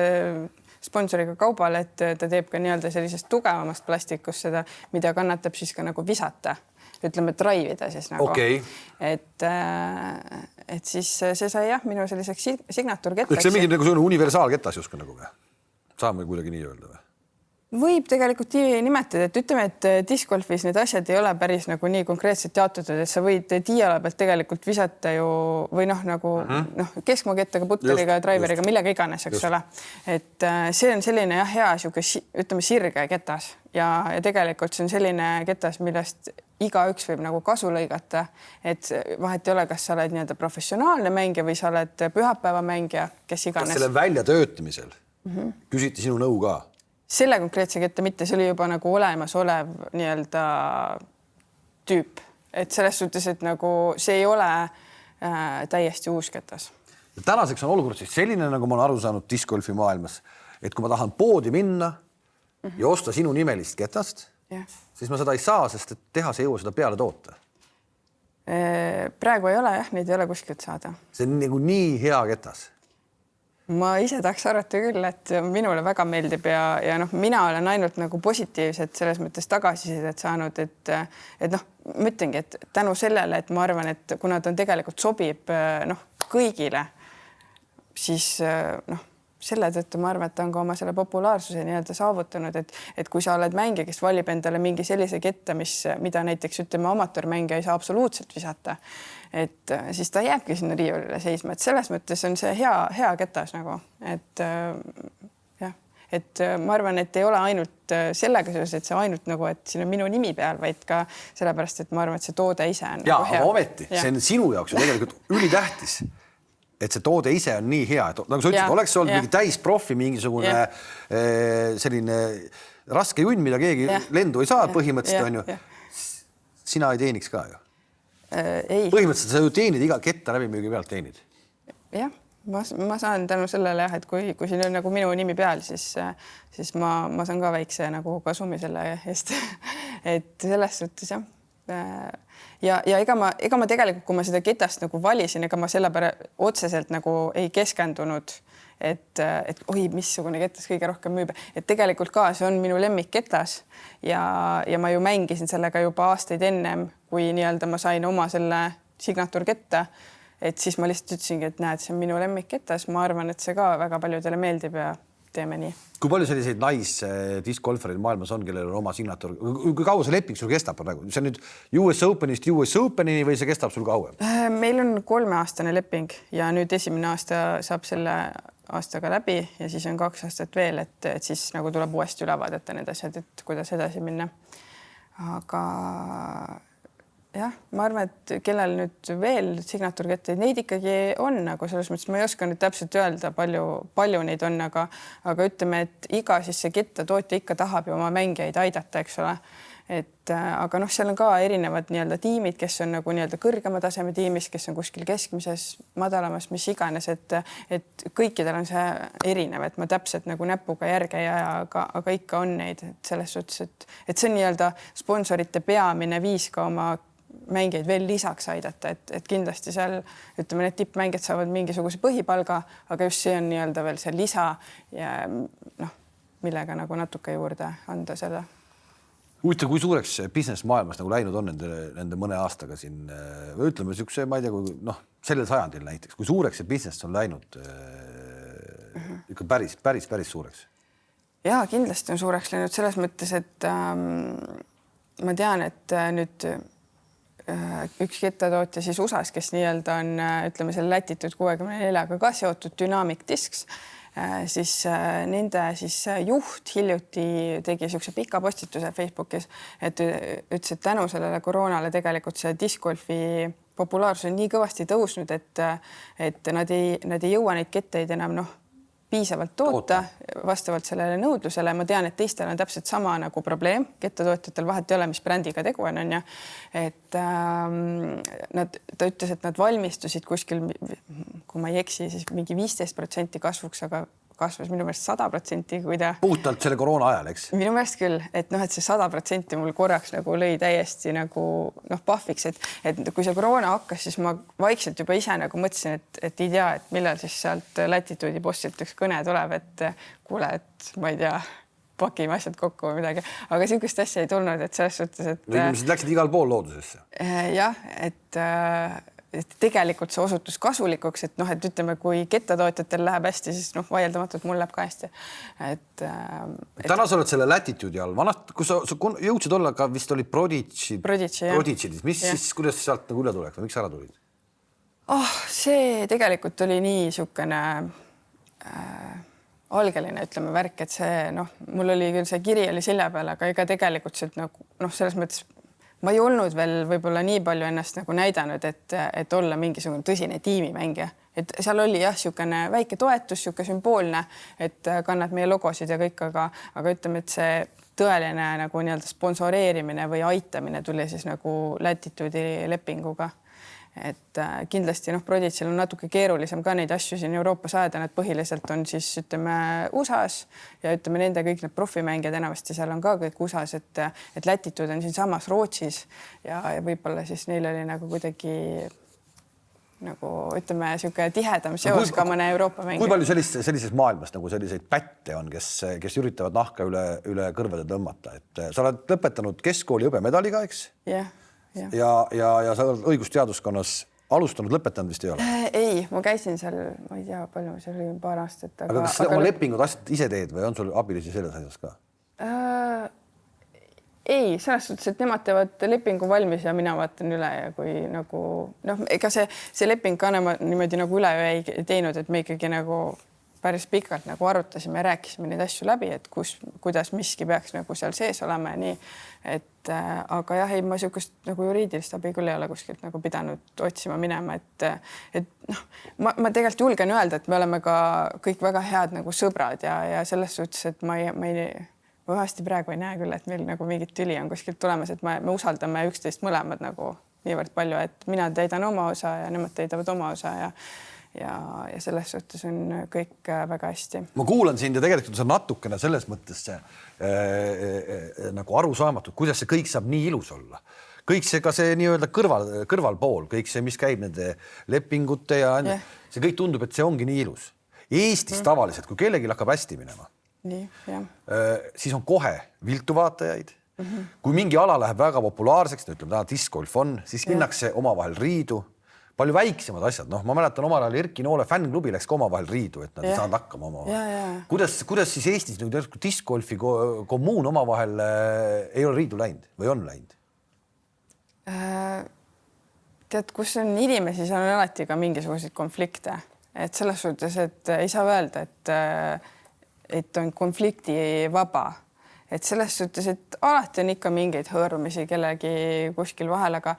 sponsoriga kaubale, et ta teeb ka nii-öelda sellisest tugevamast plastikust seda, mida kannatab siis ka nagu visata. Ütleme, drive'ida siis nagu. Okay. Et siis see sai jah, minu selliseks signatuurkettaks. See on mingi nagu universaalketas justkui nagu või? Saame kuidagi nii öelda või? Võib tegelikult nimetada, et ütleme, et discgolfis need asjad ei ole päris nagu nii konkreetselt jaotatud, et sa võid tiiala pealt tegelikult visata ju või noh, nagu keskmaakettaga, putteriga, driveriga, millega iganes, eks ole. Et see on selline jah, hea siuke, ütleme, sirge ketas ja tegelikult see on selline ketas, millest igaüks võib nagu kasu lõigata, et vahet ei ole, kas sa oled nii-öelda professionaalne mängija või sa oled pühapäeva mängija, kes iganes. Kas selle väljatöötamisel küsiti sinu nõu ka? Selle konkreetse ketta mitte, see oli juba nagu olemasolev nii-öelda tüüp. Et selles suhtes, et nagu see ei ole täiesti uus ketas. Tänaseks on olukord siis selline, nagu ma olen aru saanud discgolfi maailmas, et kui ma tahan poodi minna ja osta sinu nimelist ketast, siis ma seda ei saa, sest et tehas ei jõua seda peale toota. Praegu ei ole jah, neid ei ole kuskilt saada. See on nagu nii hea ketas. Ma ise tahaks arvata küll, et minule väga meeldib ja noh, mina olen ainult nagu positiivset selles mõttes tagasisidet saanud, et noh, ma ütlengi, et tänu sellele, et ma arvan, et kuna ta on tegelikult sobib noh, kõigile, siis noh, selle tõttu ma arvan, et ta on ka oma selle populaarsuse nii-öelda saavutanud, et kui sa oled mängija, kes valib endale mingi sellise ketta, mida näiteks ütleme amatöörmängija ei saa absoluutselt visata, et siis ta jääbki sinna riiulile seisma, et selles mõttes on see hea ketas nagu, et jah, et ma arvan, et ei ole ainult sellega seoses, et see ainult nagu, et siin on minu nimi peal, vaid ka sellepärast, et ma arvan, et see toode ise on nagu hea. Aga ometi, see on sinu jaoks ju tegelikult ülitähtis, et see toode ise on nii hea, et nagu sa ütlesid, oleks olnud mingi täisprofi, mingisugune selline raske junn, mida keegi lendu ei saa põhimõtteliselt on ju. Sina ei teeniks ka ju. Ei. Põhimõtteliselt sa ju teenid iga ketta läbimüügi pealt teenid. Jah, ma saan tänu sellele, et kui siin on nagu minu nimi peal, siis ma saan ka väikse nagu kasumi selle eest. Et selles suhtes jah. Ja ega ma tegelikult, kui ma seda ketast nagu valisin, ega ma selle peale otseselt nagu ei keskendunud, et oi, missugune ketas kõige rohkem müüb. Et tegelikult ka see on minu lemmikketas ja ma ju mängisin sellega juba aastaid ennem, kui nii-öelda ma sain oma selle signatuurketta, et siis ma lihtsalt ütlesingi, et näed, see on minu lemmikketas. Ma arvan, et see ka väga paljudele meeldib ja teeme nii. Kui palju selliseid discgolferid maailmas on, kellel on oma signatuur? Kui kaua see leping sul kestab praegu? See on nüüd US Openist US Openini või see kestab sul kauem? Meil on 3-aastane leping ja nüüd esimene aasta saab selle aastaga läbi ja siis on 2 aastat veel, et siis nagu tuleb uuesti üle vaadata need asjad, et kuidas edasi minna. Aga jah, ma arvan, et kellel nüüd veel signatuurketteid, neid ikkagi on nagu selles mõttes, ma ei oska nüüd täpselt öelda, palju neid on, aga ütleme, et iga siis see ketta tootja ikka tahab ju oma mängijaid aidata, eks ole. aga noh, seal on ka erinevad nii-öelda tiimid, kes on nagu nii-öelda kõrgema taseme tiimis, kes on kuskil keskmises, madalamas, mis iganes, et kõikidel on see erinev, et ma täpselt nagu näpuga järge ei aja, aga ikka on neid, et selles suhtes, et see on nii-öelda sponsorite peamine viis ka oma mängijaid veel lisaks aidata, et kindlasti seal ütleme, need tippmängijad saavad mingisuguse põhipalga, aga just see on nii-öelda veel see lisa ja noh, millega nagu natuke juurde anda seda. Huvitav, kui suureks business maailmas nagu läinud on nende mõne aastaga siin või ütleme niisuguse, ma ei tea, kui noh, sellel sajandil näiteks, kui suureks see business on läinud ikka päris suureks? Ja kindlasti on suureks läinud selles mõttes, et ma tean, et nüüd üks kettatootja siis USAs, kes nii-öelda on, ütleme, selle Latitude 64-ga ka seotud Dynamic Discs, siis nende siis juht hiljuti tegi niisuguse pika postituse Facebookis, et ütles, et tänu sellele koroonale tegelikult see discgolfi populaarsus on nii kõvasti tõusnud, et nad ei jõua neid ketteid enam piisavalt toota vastavalt sellele nõudlusele. Ma tean, et teistel on täpselt sama nagu probleem. Kettatootjatel vahet ei ole, mis brändiga tegu on, ja et ta ütles, et nad valmistusid kuskil, kui ma ei eksi, siis mingi 15% kasvuks, aga kasvas minu meelest 100%, kui ta... Puhtalt selle koroona ajal, eks? Minu meelest küll, et noh, et see 100% mul korraks nagu lõi täiesti nagu pahviks, et kui see koroona hakkas, siis ma vaikselt juba ise nagu mõtlesin, et ei tea, et millal siis sealt Latitude'i bossilt üks kõne tuleb, et kuule, et ma ei tea, pakime asjad kokku või midagi, aga niisugust asja ei tulnud, et selles suhtes, et... No inimesed läksid igal pool loodusesse. Jah, et tegelikult see osutus kasulikuks, et noh, et ütleme, kui kettatootjatel läheb hästi, siis noh, vaieldamatult mul läheb ka hästi. Täna sa oled selle Latitude'i all. Vanast, kui sa jõudsid olla, ka vist oli Prodigy, mis siis, kuidas sealt nagu üle tuleks või miks ära tulid? See tegelikult oli nii niisugune algeline, ütleme, värk, et see noh, mul oli küll see kiri oli selja peal, aga ega tegelikult see nagu noh, selles mõttes ma ei olnud veel võib-olla nii palju ennast nagu näidanud, et olla mingisugune tõsine tiimimängija. Et seal oli jah, niisugune väike toetus, niisugune sümboolne, et kannad meie logosid ja kõik, aga ütleme, et see tõeline nagu nii-öelda sponsoreerimine või aitamine tuli siis nagu Latitude'i lepinguga. Et kindlasti noh, Prodigy'l on natuke keerulisem ka neid asju siin Euroopas ajada, nad põhiliselt on siis ütleme USAs ja ütleme nende kõik need profimängijad enamasti seal on ka kõik USAs, et Latitude on siin samas Rootsis ja võib-olla siis neil oli nagu kuidagi nagu ütleme niisugune tihedam seos ka mõne Euroopa mängija. Kui palju sellises maailmas nagu selliseid pätte on, kes üritavad nahka üle kõrvade tõmmata, et sa oled lõpetanud keskkooli hõbemedaliga, eks? Jah. Ja sa oled õigusteaduskonnas alustanud, lõpetanud vist ei ole? Ei, ma käisin seal, ma ei tea, palju see oli paar aastat. Aga kas oma lepingud asjad ise teed või on sul abilisi selles asjas ka? Ei, selles suhtes, et nemad teevad lepingu valmis ja mina vaatan üle ja kui nagu noh, ega see leping ka niimoodi nagu üle ei teinud, et me ikkagi nagu päris pikalt nagu arutasime ja rääkisime neid asju läbi, et kuidas miski peaks nagu seal sees olema ja nii, et aga jah, ei, ma niisugust nagu juriidilist abi küll ei ole kuskilt nagu pidanud otsima minema, et noh, ma tegelikult julgen öelda, et me oleme ka kõik väga head nagu sõbrad ja selles suhtes, et ma vahesti praegu ei näe küll, et meil nagu mingit tüli on kuskilt tulemas, et me usaldame üksteist mõlemad nagu niivõrd palju, et mina täidan oma osa ja nemad täidavad oma osa ja selles suhtes on kõik väga hästi. Ma kuulan sind ja tegelikult on natukene selles mõttes nagu arusaamatud, kuidas see kõik saab nii ilus olla. Kõik see ka see nii-öelda kõrvalpool, kõik see, mis käib nende lepingute ja see kõik tundub, et see ongi nii ilus. Eestis tavaliselt, kui kellelgi hakkab hästi minema, siis on kohe viltu vaatajaid. Kui mingi ala läheb väga populaarseks, ütleme täna discgolf on, siis minnakse omavahel riidu. Palju väiksemad asjad, noh, ma mäletan omal ajal Erki Noole fännklubi läks ka omavahel riidu, et nad ei saanud hakkama omavahel. Kuidas siis Eestis discgolfi kommuun omavahel ei ole riidu läinud või on läinud? Tead, kus on inimesi, seal on alati ka mingisuguseid konflikte, et selles suhtes, et ei saa öelda, et on konflikti vaba, et selles suhtes, et alati on ikka mingeid hõõrumisi kellegi kuskil vahel, aga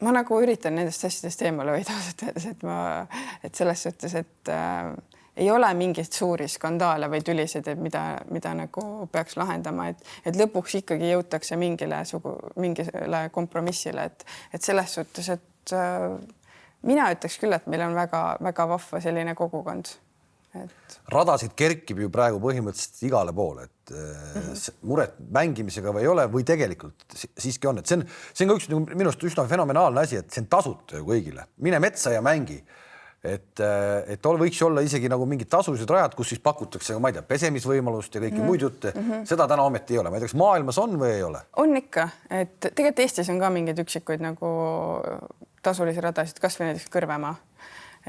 ma nagu üritan nendest asjadest eemale hoida, et selles suhtes, et ei ole mingeid suuri skandaale või tülisid, et mida nagu peaks lahendama, et lõpuks ikkagi jõutakse mingile kompromissile, et selles suhtes, et mina ütleks küll, et meil on väga vahva selline kogukond. Radasid kerkib ju praegu põhimõtteliselt igale poole, et muret mängimisega või ei ole või tegelikult siiski on, et see on ka üks minu arust üsna fenomenaalne asi, et see on tasuta ju kõigile. Mine metsa ja mängi. Et võiks olla isegi nagu mingid tasulised rajad, kus siis pakutakse, ma ei tea, pesemisvõimalust ja kõiki muid jutte. Seda täna ometi ei ole. Ma ei tea, kas maailmas on või ei ole? On ikka, et tegelikult Eestis on ka mingeid üksikuid nagu tasulisi radasid, kas või näiteks Kõrvemaa.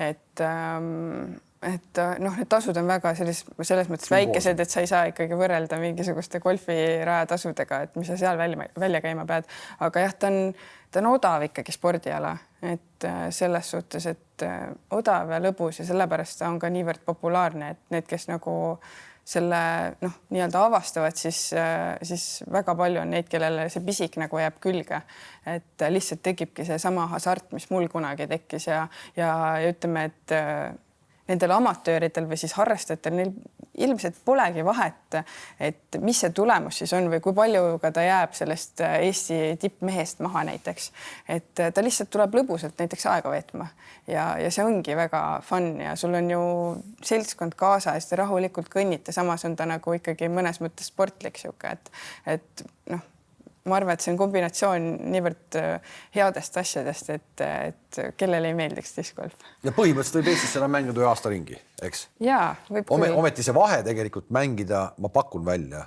Et noh, need tasud on väga selles mõttes väikesed, et sa ei saa ikkagi võrrelda mingisuguste golfirajatasudega, et mis sa seal välja käima pead. Aga jah, ta on odav ikkagi spordiala, et selles suhtes, et odav ja lõbus ja sellepärast ta on ka niivõrd populaarne, et need, kes nagu selle nii-öelda avastavad, siis väga palju on neid, kellele see pisik nagu jääb külge, et lihtsalt tekibki see sama hasart, mis mul kunagi tekkis ja ütleme, et nendel amatööridel või siis harrastajatel, neil ilmselt polegi vahet, et mis see tulemus siis on või kui palju ka ta jääb sellest Eesti tippmehest maha näiteks. Et ta lihtsalt tuleb lõbusalt näiteks aega veetma ja see ongi väga fun ja sul on ju seltskond kaasa ja rahulikult kõnnite, samas on ta nagu ikkagi mõnes mõttes sportlik siuke, et noh, ma arvan, et see on kombinatsioon niivõrd headest asjadest, et kellele ei meeldiks discgolf. Ja põhimõtteliselt võib Eestis seda mängida ühe aasta ringi, eks? Jaa, võib ometi see vahe tegelikult mängida, ma pakun välja,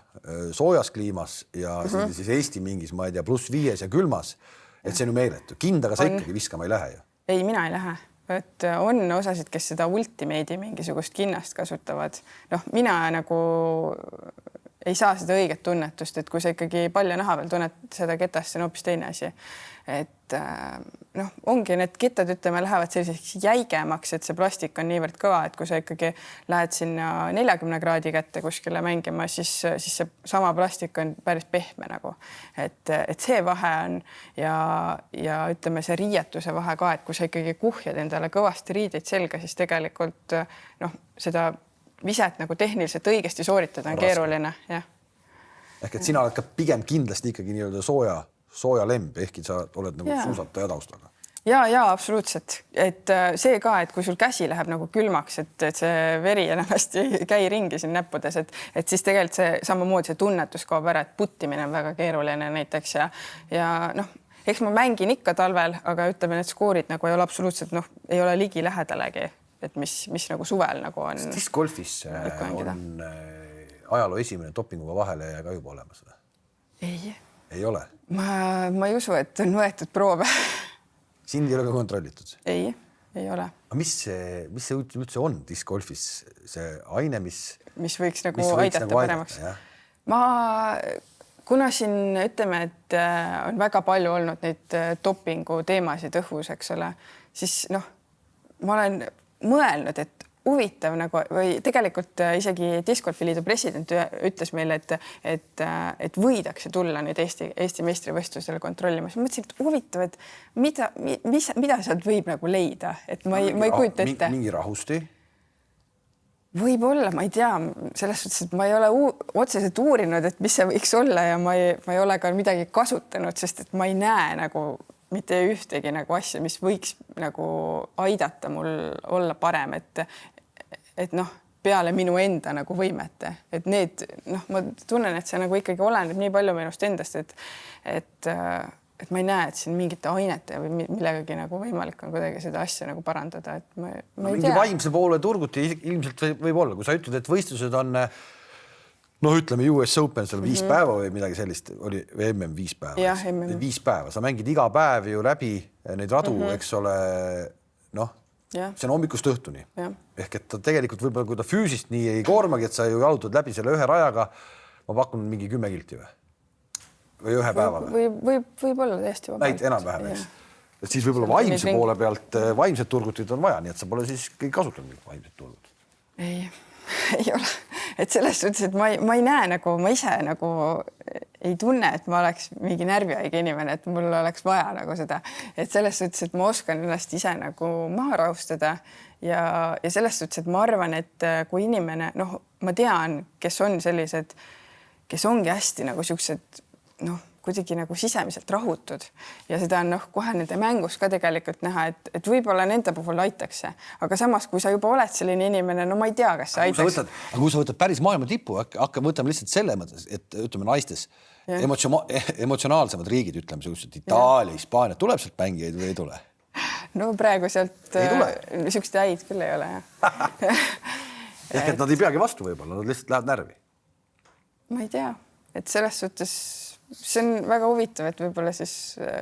soojas kliimas ja siis Eesti mingis, ma ei tea, +5 ja külmas, et see on ju meeletu. Kindaga sa ikkagi viskama ei lähe ju? Ei, mina ei lähe. Et on osasid, kes seda ultimate'i mingisugust kinnast kasutavad. Noh, mina nagu ei saa seda õiget tunnetust, et kui sa ikkagi palja naha peal tunned seda ketast, see on hoopis teine asi. Et noh, ongi need kettad, ütleme, lähevad selliseks jäigemaks, et see plastik on niivõrd kõva, et kui sa ikkagi lähed sinna 40 kraadi kätte kuskile mängima, siis see sama plastik on päris pehme nagu. Et see vahe on ja ütleme, see riietuse vahe ka, et kui sa ikkagi kuhjad endale kõvasti riideid selga, siis tegelikult noh, seda viset nagu tehniliselt õigesti sooritada on keeruline. Jah. Ehk et sina oled ka pigem kindlasti ikkagi nii-öelda sooja lemb, ehkki sa oled nagu suusataja taustaga. Ja, absoluutselt. Et see ka, et kui sul käsi läheb nagu külmaks, et see veri enam hästi ei käi ringi siin näppudes, et siis tegelikult see samamoodi see tunnetus kaob ära, et puttimine on väga keeruline näiteks ja noh, eks ma mängin ikka talvel, aga ütleme, need skoorid nagu ei ole absoluutselt, noh, ei ole ligi lähedalegi. Et mis nagu suvel nagu on. Discgolfis on ajaloo esimene dopinguga vahele ja ka juba olemas. Ei. Ei ole? Ma ei usu, et on võetud proove. Sind ei ole ka kontrollitud? Ei ole. Aga mis see üldse on discgolfis? See aine, mis võiks nagu aidata paremaks? Kuna siin ütleme, et on väga palju olnud neid dopingu teemasid õhus, eks ole, siis noh, ma olen mõelnud, et huvitav nagu või tegelikult isegi Discgolfi liidu president ütles meile, et võidakse tulla nüüd Eesti meistrivõistlusele kontrollima. Ma mõtlesin, et huvitav, et mida sealt võib nagu leida, et ma ei kujuta ette. Mingi rahusti? Võib-olla, ma ei tea, selles suhtes, et ma ei ole otseselt uurinud, et mis see võiks olla ja ma ei ole ka midagi kasutanud, sest et ma ei näe nagu mitte ühtegi nagu asja, mis võiks nagu aidata mul olla parem, et noh, peale minu enda nagu võimete, et need, noh, ma tunnen, et see nagu ikkagi oleneb nii palju minust endast, et ma ei näe, et siin mingite ainete või millegagi nagu võimalik on kuidagi seda asja nagu parandada, et ma ei tea. Mingi vaimse poole turguti ilmselt võib olla, kui sa ütled, et võistlused on noh, ütleme US Open seal 5 päeva või midagi sellist oli MM 5 päeva. Jah, MM. 5 päeva, sa mängid iga päev ju läbi neid radu, eks ole, noh, see on hommikust õhtuni. Ehk et ta tegelikult võib-olla, kui ta füüsist nii ei koormagi, et sa ju jalutad läbi selle ühe rajaga, ma pakun mingi 10 kilti või ühe päevaga. Võib-olla täiesti vabalt. Näit enam-vähem, eks. Et siis võib-olla vaimse poole pealt vaimsed turgutid on vaja, nii et sa pole siis kasutanud vaimsed turgut. Ei. ei ole, et selles suhtes, et ma ei näe nagu, ma ise nagu ei tunne, et ma oleks mingi närvihaige inimene, et mul oleks vaja nagu seda, et selles suhtes, et ma oskan ennast ise nagu maha rahustada ja selles suhtes, et ma arvan, et kui inimene, noh, ma tean, kes on sellised, kes ongi hästi nagu siuksed, noh, kuidagi nagu sisemiselt rahutud ja seda on kohe nende mängus ka tegelikult näha, et võib-olla nende puhul aitaks see, aga samas, kui sa juba oled selline inimene, no ma ei tea, kas see aitaks. Aga kui sa võtad päris maailma tippu, võtame lihtsalt selle mõttes, et ütleme naistes emotsionaalsemad riigid, ütleme sellised Itaalia, Hispaania, tuleb sealt mängijaid või ei tule? No praegu sealt niisugust häid küll ei ole. Ehk et nad ei peagi vastu võib-olla, nad lihtsalt lähevad närvi. Ma ei tea, et selles suhtes see on väga huvitav, et võib-olla siis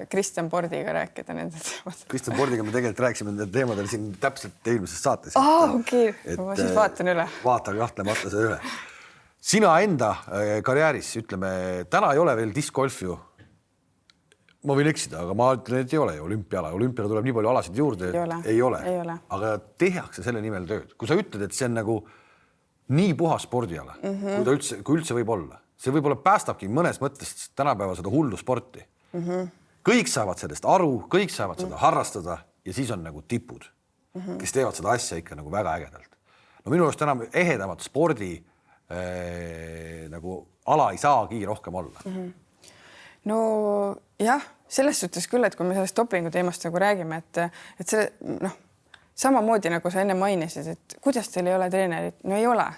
Kristjan Pordiga rääkida nende teemadel. Kristjan Pordiga me tegelikult rääkisime nende teemadel siin täpselt eelmises saates. Okei. Ma siis vaatan üle. Vaatan kahtlemata seda üle. Sina enda karjääris, ütleme, täna ei ole veel discgolf ju. Ma võin eksida, aga ma ütlen, et ei ole ju olümpiala. Olümpiala tuleb nii palju alasid juurde. Ei ole. Aga tehakse selle nimel tööd. Kui sa ütled, et see on nagu nii puha spordiala, kui üldse võib olla. See võib-olla päästabki mõnes mõttes tänapäeva seda hullu sporti. Kõik saavad sellest aru, kõik saavad seda harrastada ja siis on nagu tipud, kes teevad seda asja ikka nagu väga ägedalt. No minu arust enam ehedamat spordi nagu ala ei saagi rohkem olla. No jah, selles suhtes küll, et kui me sellest dopingu teemast nagu räägime, et see samamoodi nagu sa enne mainisid, et kuidas teil ei ole treenerit? No ei ole.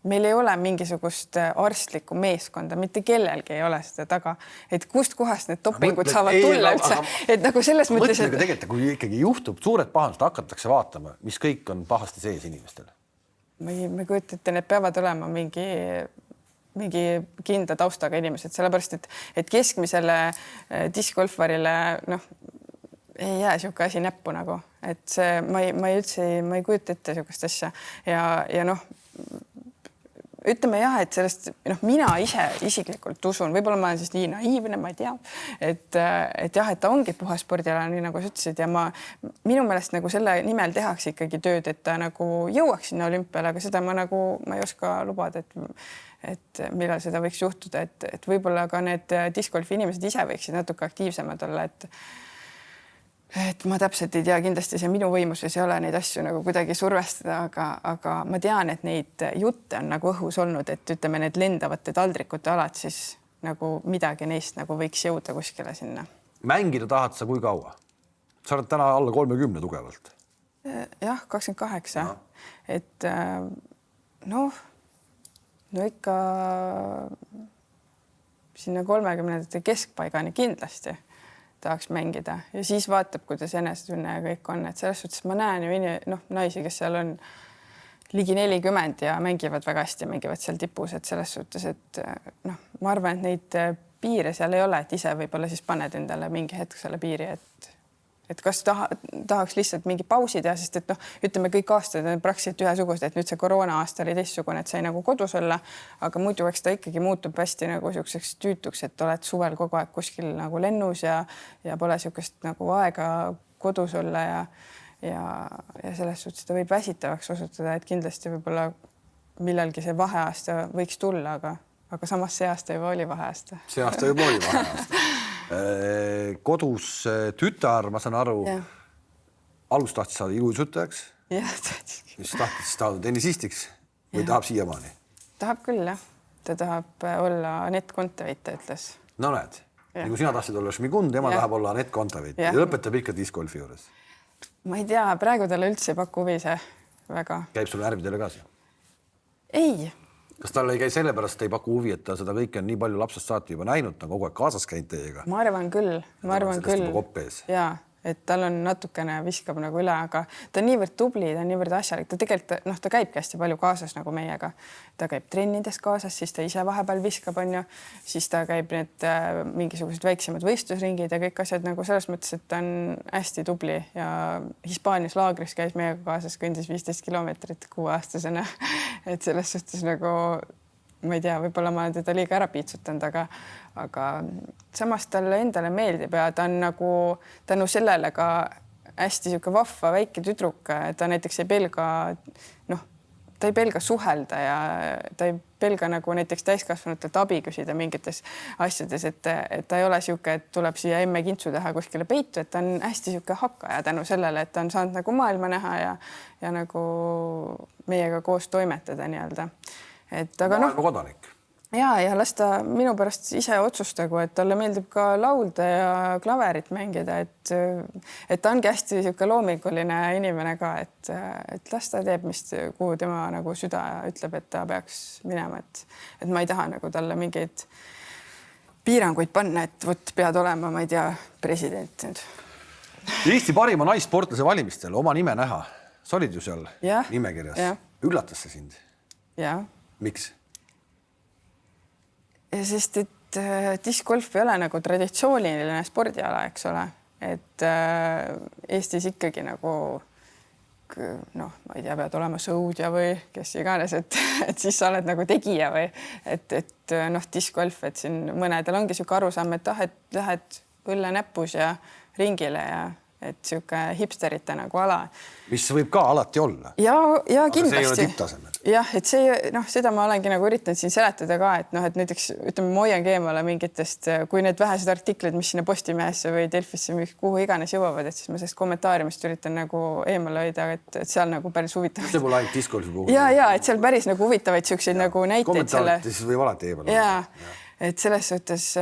Meil ei ole mingisugust arstlikku meeskonda, mitte kellelgi ei ole seda taga, et kust kohast need dopingud saavad tulla üldse. Et nagu selles mõttes, et tegelikult, kui ikkagi juhtub suured pahandused, hakatakse vaatama, mis kõik on pahasti sees inimestel. Ma ei kujuta, et need peavad olema mingi kindla taustaga inimesed, sellepärast, et keskmisele discgolfarile ei jää siuke asi näppu nagu, et see, ma ei kujuta ette siukest asja ja ütleme jah, et sellest mina ise isiklikult usun, võib-olla ma olen siis nii naiivne, ma ei tea, et jah, et ta ongi puha spordiala, nii nagu sa ütlesid ja minu meelest nagu selle nimel tehakse ikkagi tööd, et ta nagu jõuaks sinna olümpiale, aga seda ma ei oska lubada, et millal seda võiks juhtuda, et võib-olla ka need discgolfi inimesed ise võiksid natuke aktiivsemad olla, et ma täpselt ei tea, kindlasti see minu võimuses ei ole neid asju nagu kuidagi survestada, aga ma tean, et neid jutte on nagu õhus olnud, et ütleme need lendavate taldrikute alad, siis nagu midagi neist nagu võiks jõuda kuskile sinna. Mängida tahad sa kui kaua? Sa oled täna alla 30 tugevalt. Jah, 28. Ja. Et no ikka sinna 30 keskpaigani kindlasti tahaks mängida ja siis vaatab, kuidas enesetunne ja kõik on, et selles suhtes ma näen ju naisi, kes seal on ligi 40 ja mängivad väga hästi ja mängivad seal tipus, et selles suhtes, et ma arvan, et neid piire seal ei ole, et ise võib-olla siis paned endale mingi hetk selle piiri, et kas tahaks lihtsalt mingi pausi teha, sest et ütleme kõik aastad on praktiliselt ühesugused, et nüüd see koroona aasta oli teistsugune, et sai nagu kodus olla, aga muidu eks ta ikkagi muutub hästi nagu siukseks tüütuks, et oled suvel kogu aeg kuskil nagu lennus ja pole siukest nagu aega kodus olla ja selles suhtes ta võib väsitavaks osutuda, et kindlasti võib-olla millalgi see vaheaasta võiks tulla, aga samas see aasta juba oli vaheaasta. See aasta juba oli vaheaasta. Kodus tütar, ma saan aru, alus tahtis saada ilusutajaks. Jah, tahtis. Mis tahtis saada tennisistiks või tahab siiamaani? Tahab küll, jah. Ta tahab olla Anett Kontaveit, ta ütles. No näed, nagu sina tahtsid olla Šmigund, tema tahab olla Anett Kontaveit ja lõpetab ikka discgolfi juures. Ma ei tea, praegu talle üldse ei paku huvi see väga. Käib sul närvidele ka see? Ei. Kas talle ei käi sellepärast, ei paku huvi, et ta seda kõike on nii palju lapsest saati juba näinud, ta on kogu aeg kaasas käinud teiega? Ma arvan küll. Jaa, et tal on natukene viskab nagu üle, aga ta on niivõrd tubli, ta on niivõrd asjalik. Ta tegelikult, ta käibki hästi palju kaasas nagu meiega. Ta käib trennides kaasas, siis ta ise vahepeal viskab, on ju. Siis ta käib need mingisugused väiksemad võistlusringid ja kõik asjad nagu selles mõttes, et ta on hästi tubli ja Hispaanias laagris käis meiega kaasas, kõndis 15 kilomeetrit 6-aastasena. Et selles suhtes nagu ma ei tea, võib-olla ma olen teda liiga ära piitsutanud, aga samas talle endale meeldib ja ta on nagu tänu sellele ka hästi siuke vahva väike tüdruk, ta näiteks ei pelga ta ei pelga suhelda ja ta ei pelga nagu näiteks täiskasvanutelt abi küsida mingites asjades, et ta ei ole sihuke, et tuleb siia emme kintsu taha kuskile peitu, et ta on hästi sihuke hakkaja tänu sellele, et ta on saanud nagu maailma näha ja nagu meiega koos toimetada nii-öelda. Et aga maailma kodanik. Ja las ta minu pärast ise otsustagu, et talle meeldib ka laulda ja klaverit mängida, et ta ongi hästi sihuke loominguline inimene ka, et las ta teeb, kuhu tema nagu süda ütleb, et ta peaks minema, et ma ei taha nagu talle mingeid piiranguid panna, et vot pead olema, ma ei tea, president nüüd. Eesti parima naissportlase valimistel oma nime näha. Sa olid ju seal nimekirjas. Üllatas see sind? Ja. Miks? Sest et discgolf ei ole nagu traditsiooniline spordiala, eks ole, et Eestis ikkagi nagu noh, ma ei tea, pead olema sõudja või kes iganes, et siis sa oled nagu tegija või et noh, discgolf, et siin mõnedel ongi sihuke arusaam, et et lähed õlle näpus ja ringile ja et sihuke hipsterite nagu ala. Mis võib ka alati olla. Ja kindlasti. See ei ole tipptasemel. Jah, et see, noh, seda ma olengi nagu üritanud siin seletada ka, et noh, et näiteks ütleme, ma hoian eemale mingitest, kui need vähesed artiklid, mis sinna Postimehesse või Delfisse, kuhu iganes jõuavad, et siis ma sellest kommentaariumist üritan nagu eemale hoida, et seal nagu päris huvitav. See pole ainult discgolfi puhul. Ja, et seal päris nagu huvitavaid siukseid nagu näiteid. Kommentaarid võib alati eemale. Ja, et selles suhtes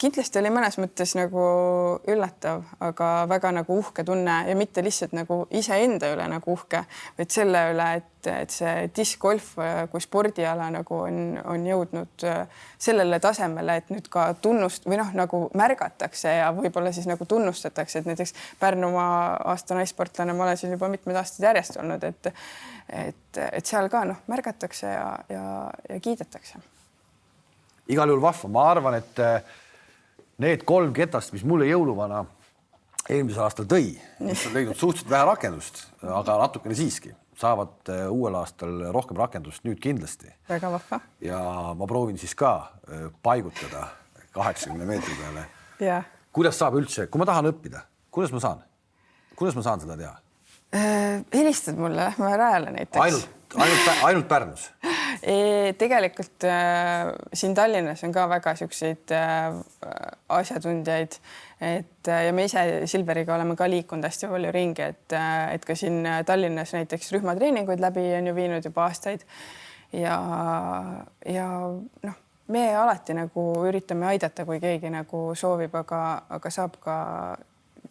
kindlasti oli mõnes mõttes nagu üllatav, aga väga nagu uhke tunne ja mitte lihtsalt nagu iseenda üle nagu uhke, vaid selle üle, et see discgolf kui spordiala nagu on jõudnud sellele tasemele, et nüüd ka tunnust või noh, nagu märgatakse ja võib-olla siis nagu tunnustatakse, et näiteks Pärnumaa aasta naissportlane ma olen siin juba mitmed aastad järjest olnud, et seal ka noh, märgatakse ja kiidetakse. Igal juhul vahva. Ma arvan, et need 3 ketast, mis mulle jõuluvana eelmisel aastal tõi, mis on leidnud suhteliselt vähe rakendust, aga natukene siiski, saavad uuel aastal rohkem rakendust nüüd kindlasti. Väga vahva. Ja ma proovin siis ka paigutada 80 meetri peale. Ja. Kuidas saab üldse, kui ma tahan õppida, kuidas ma saan seda teha? Helistad mulle, lähme rajale näiteks. Ainult Pärnus? Tegelikult siin Tallinnas on ka väga siukseid asjatundjaid, ja me ise Silveriga oleme ka liikunud hästi palju ringi, et ka siin Tallinnas näiteks rühmatreeninguid läbi on ju viinud juba aastaid ja noh, me alati nagu üritame aidata, kui keegi nagu soovib, aga saab ka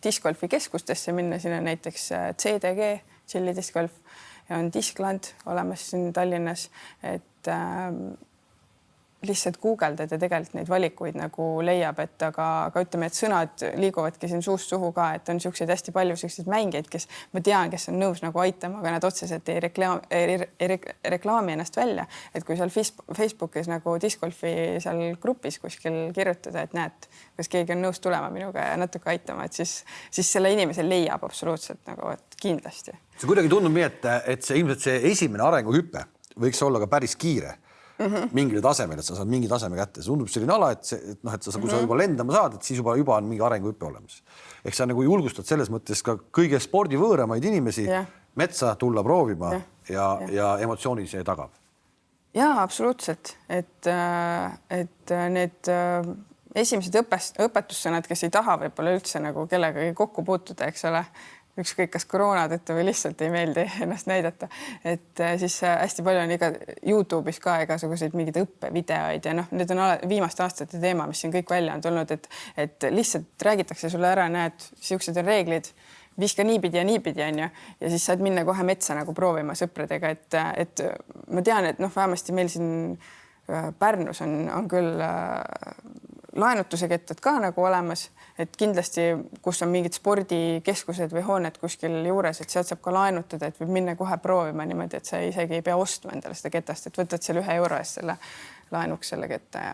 discgolfi keskustesse minna, sinna näiteks CDG, Chilli discgolf ja on Discland olemas siin Tallinnas, et lihtsalt guugeldad ja tegelikult neid valikuid nagu leiab, et aga ütleme, et sõnad liiguvadki siin suust suhu ka, et on siukseid hästi palju siukseid mängijaid, kes ma tean, kes on nõus nagu aitama, aga nad otseselt ei reklaami ennast välja, et kui seal Facebookis nagu discgolfi seal grupis kuskil kirjutada, et näed, kas keegi on nõus tulema minuga ja natuke aitama, et siis selle inimese leiab absoluutselt nagu, et kindlasti. See kuidagi tundub nii, et see ilmselt see esimene arenguhüpe võiks olla ka päris kiire mingile tasemele, et sa saad mingi taseme kätte. See tundub selline ala, et sa, kui sa juba lendama saad, et siis juba on mingi arenguhüpe olemas. Ehk sa nagu julgustad selles mõttes ka kõige spordivõõramaid inimesi metsa tulla proovima ja emotsiooni see tagab. Ja, absoluutselt. Et need esimesed õpetussõnad, kes ei taha võib-olla üldse nagu kellegagi kokku puutuda, eks ole, ükskõik kas koroona tõttu või lihtsalt ei meeldi ennast näidata, et siis hästi palju on YouTube'is ka igasuguseid mingeid õppevideoid ja noh, need on viimaste aastate teema, mis siin kõik välja on tulnud, et lihtsalt räägitakse sulle ära, näed, siuksed on reeglid, viska niipidi ja niipidi on ju, ja siis saad minna kohe metsa nagu proovima sõpradega, et ma tean, et noh, vähemasti meil siin Pärnus on küll laenutuse kettad ka nagu olemas, et kindlasti, kus on mingid spordikeskused või hooned kuskil juures, et sealt saab ka laenutada, et võib minna kohe proovima niimoodi, et sa isegi ei pea ostma endale seda ketast, et võtad selle 1 euro eest selle laenuks selle ketta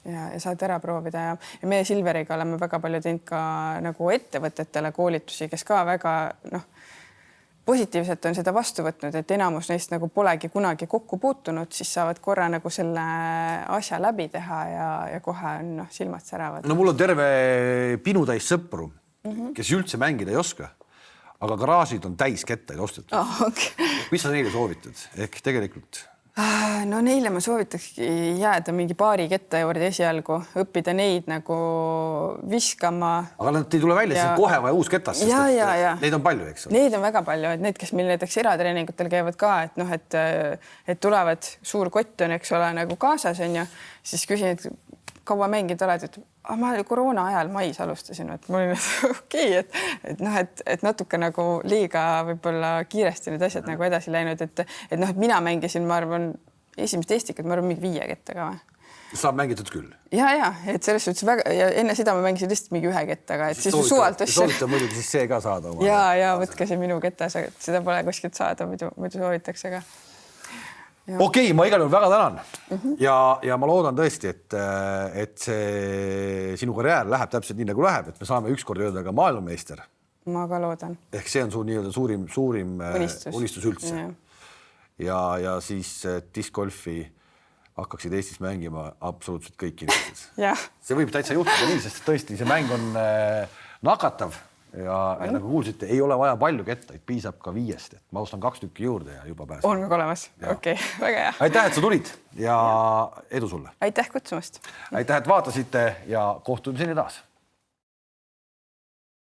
ja saad ära proovida ja meie Silveriga oleme väga palju teinud ka nagu ettevõtetele koolitusi, kes ka väga positiivselt on seda vastu võtnud, et enamus neist nagu polegi kunagi kokku puutunud, siis saavad korra nagu selle asja läbi teha ja kohe on silmad säravad. No mul on terve pinutäis sõpru, kes üldse mängida ei oska, aga garaažid on täis kettaid ostetud. Okay. Mis sa neile soovitad? Ehk tegelikult... No neile ma soovitakski jääda mingi paari ketta juurde esialgu, õppida neid nagu viskama. Aga nad ei tule välja, siis kohe vaja uus ketas, sest neid on palju, eks ole? Neid on väga palju, et need, kes meil näiteks eratreeningutel käivad ka, et noh, et tulevad suur kott on, eks ole, nagu kaasas on ju, siis küsin, et kaua mängid oled, et ma koroona ajal mais alustasin, et mul oli okei, et noh, et natuke nagu liiga võib-olla kiiresti need asjad nagu edasi läinud, et noh, et mina mängisin, ma arvan, esimest Eestikat, ma arvan, mingi 5 kettaga või. Saab mängitud küll. Ja, et selles suhtes väga, ja enne seda ma mängisin lihtsalt mingi 1 kettaga, et siis suvalt. Soovita muidugi siis see ka saada. Ja võtke see minu ketas, et seda pole kuskilt saada, muidu soovitaks, aga... Okei, ma igal juhul väga tänan ja ma loodan tõesti, et see sinu karjäär läheb täpselt nii nagu läheb, et me saame ükskord öelda ka maailmameister. Ma ka loodan. Ehk see on su nii-öelda suurim unistus üldse. Ja siis discgolfi hakkaksid Eestis mängima absoluutselt kõik inimesed. See võib täitsa juhtuda nii, sest tõesti see mäng on nakatav. Ja nagu kuulsite, ei ole vaja palju kettaid, piisab ka 5, et ma ostan 2 tükki juurde ja juba pääseb. On kõik olemas. Okei, väga hea. Aitäh, et sa tulid ja edu sulle. Aitäh kutsumast. Aitäh, et vaatasite ja kohtumiseni taas.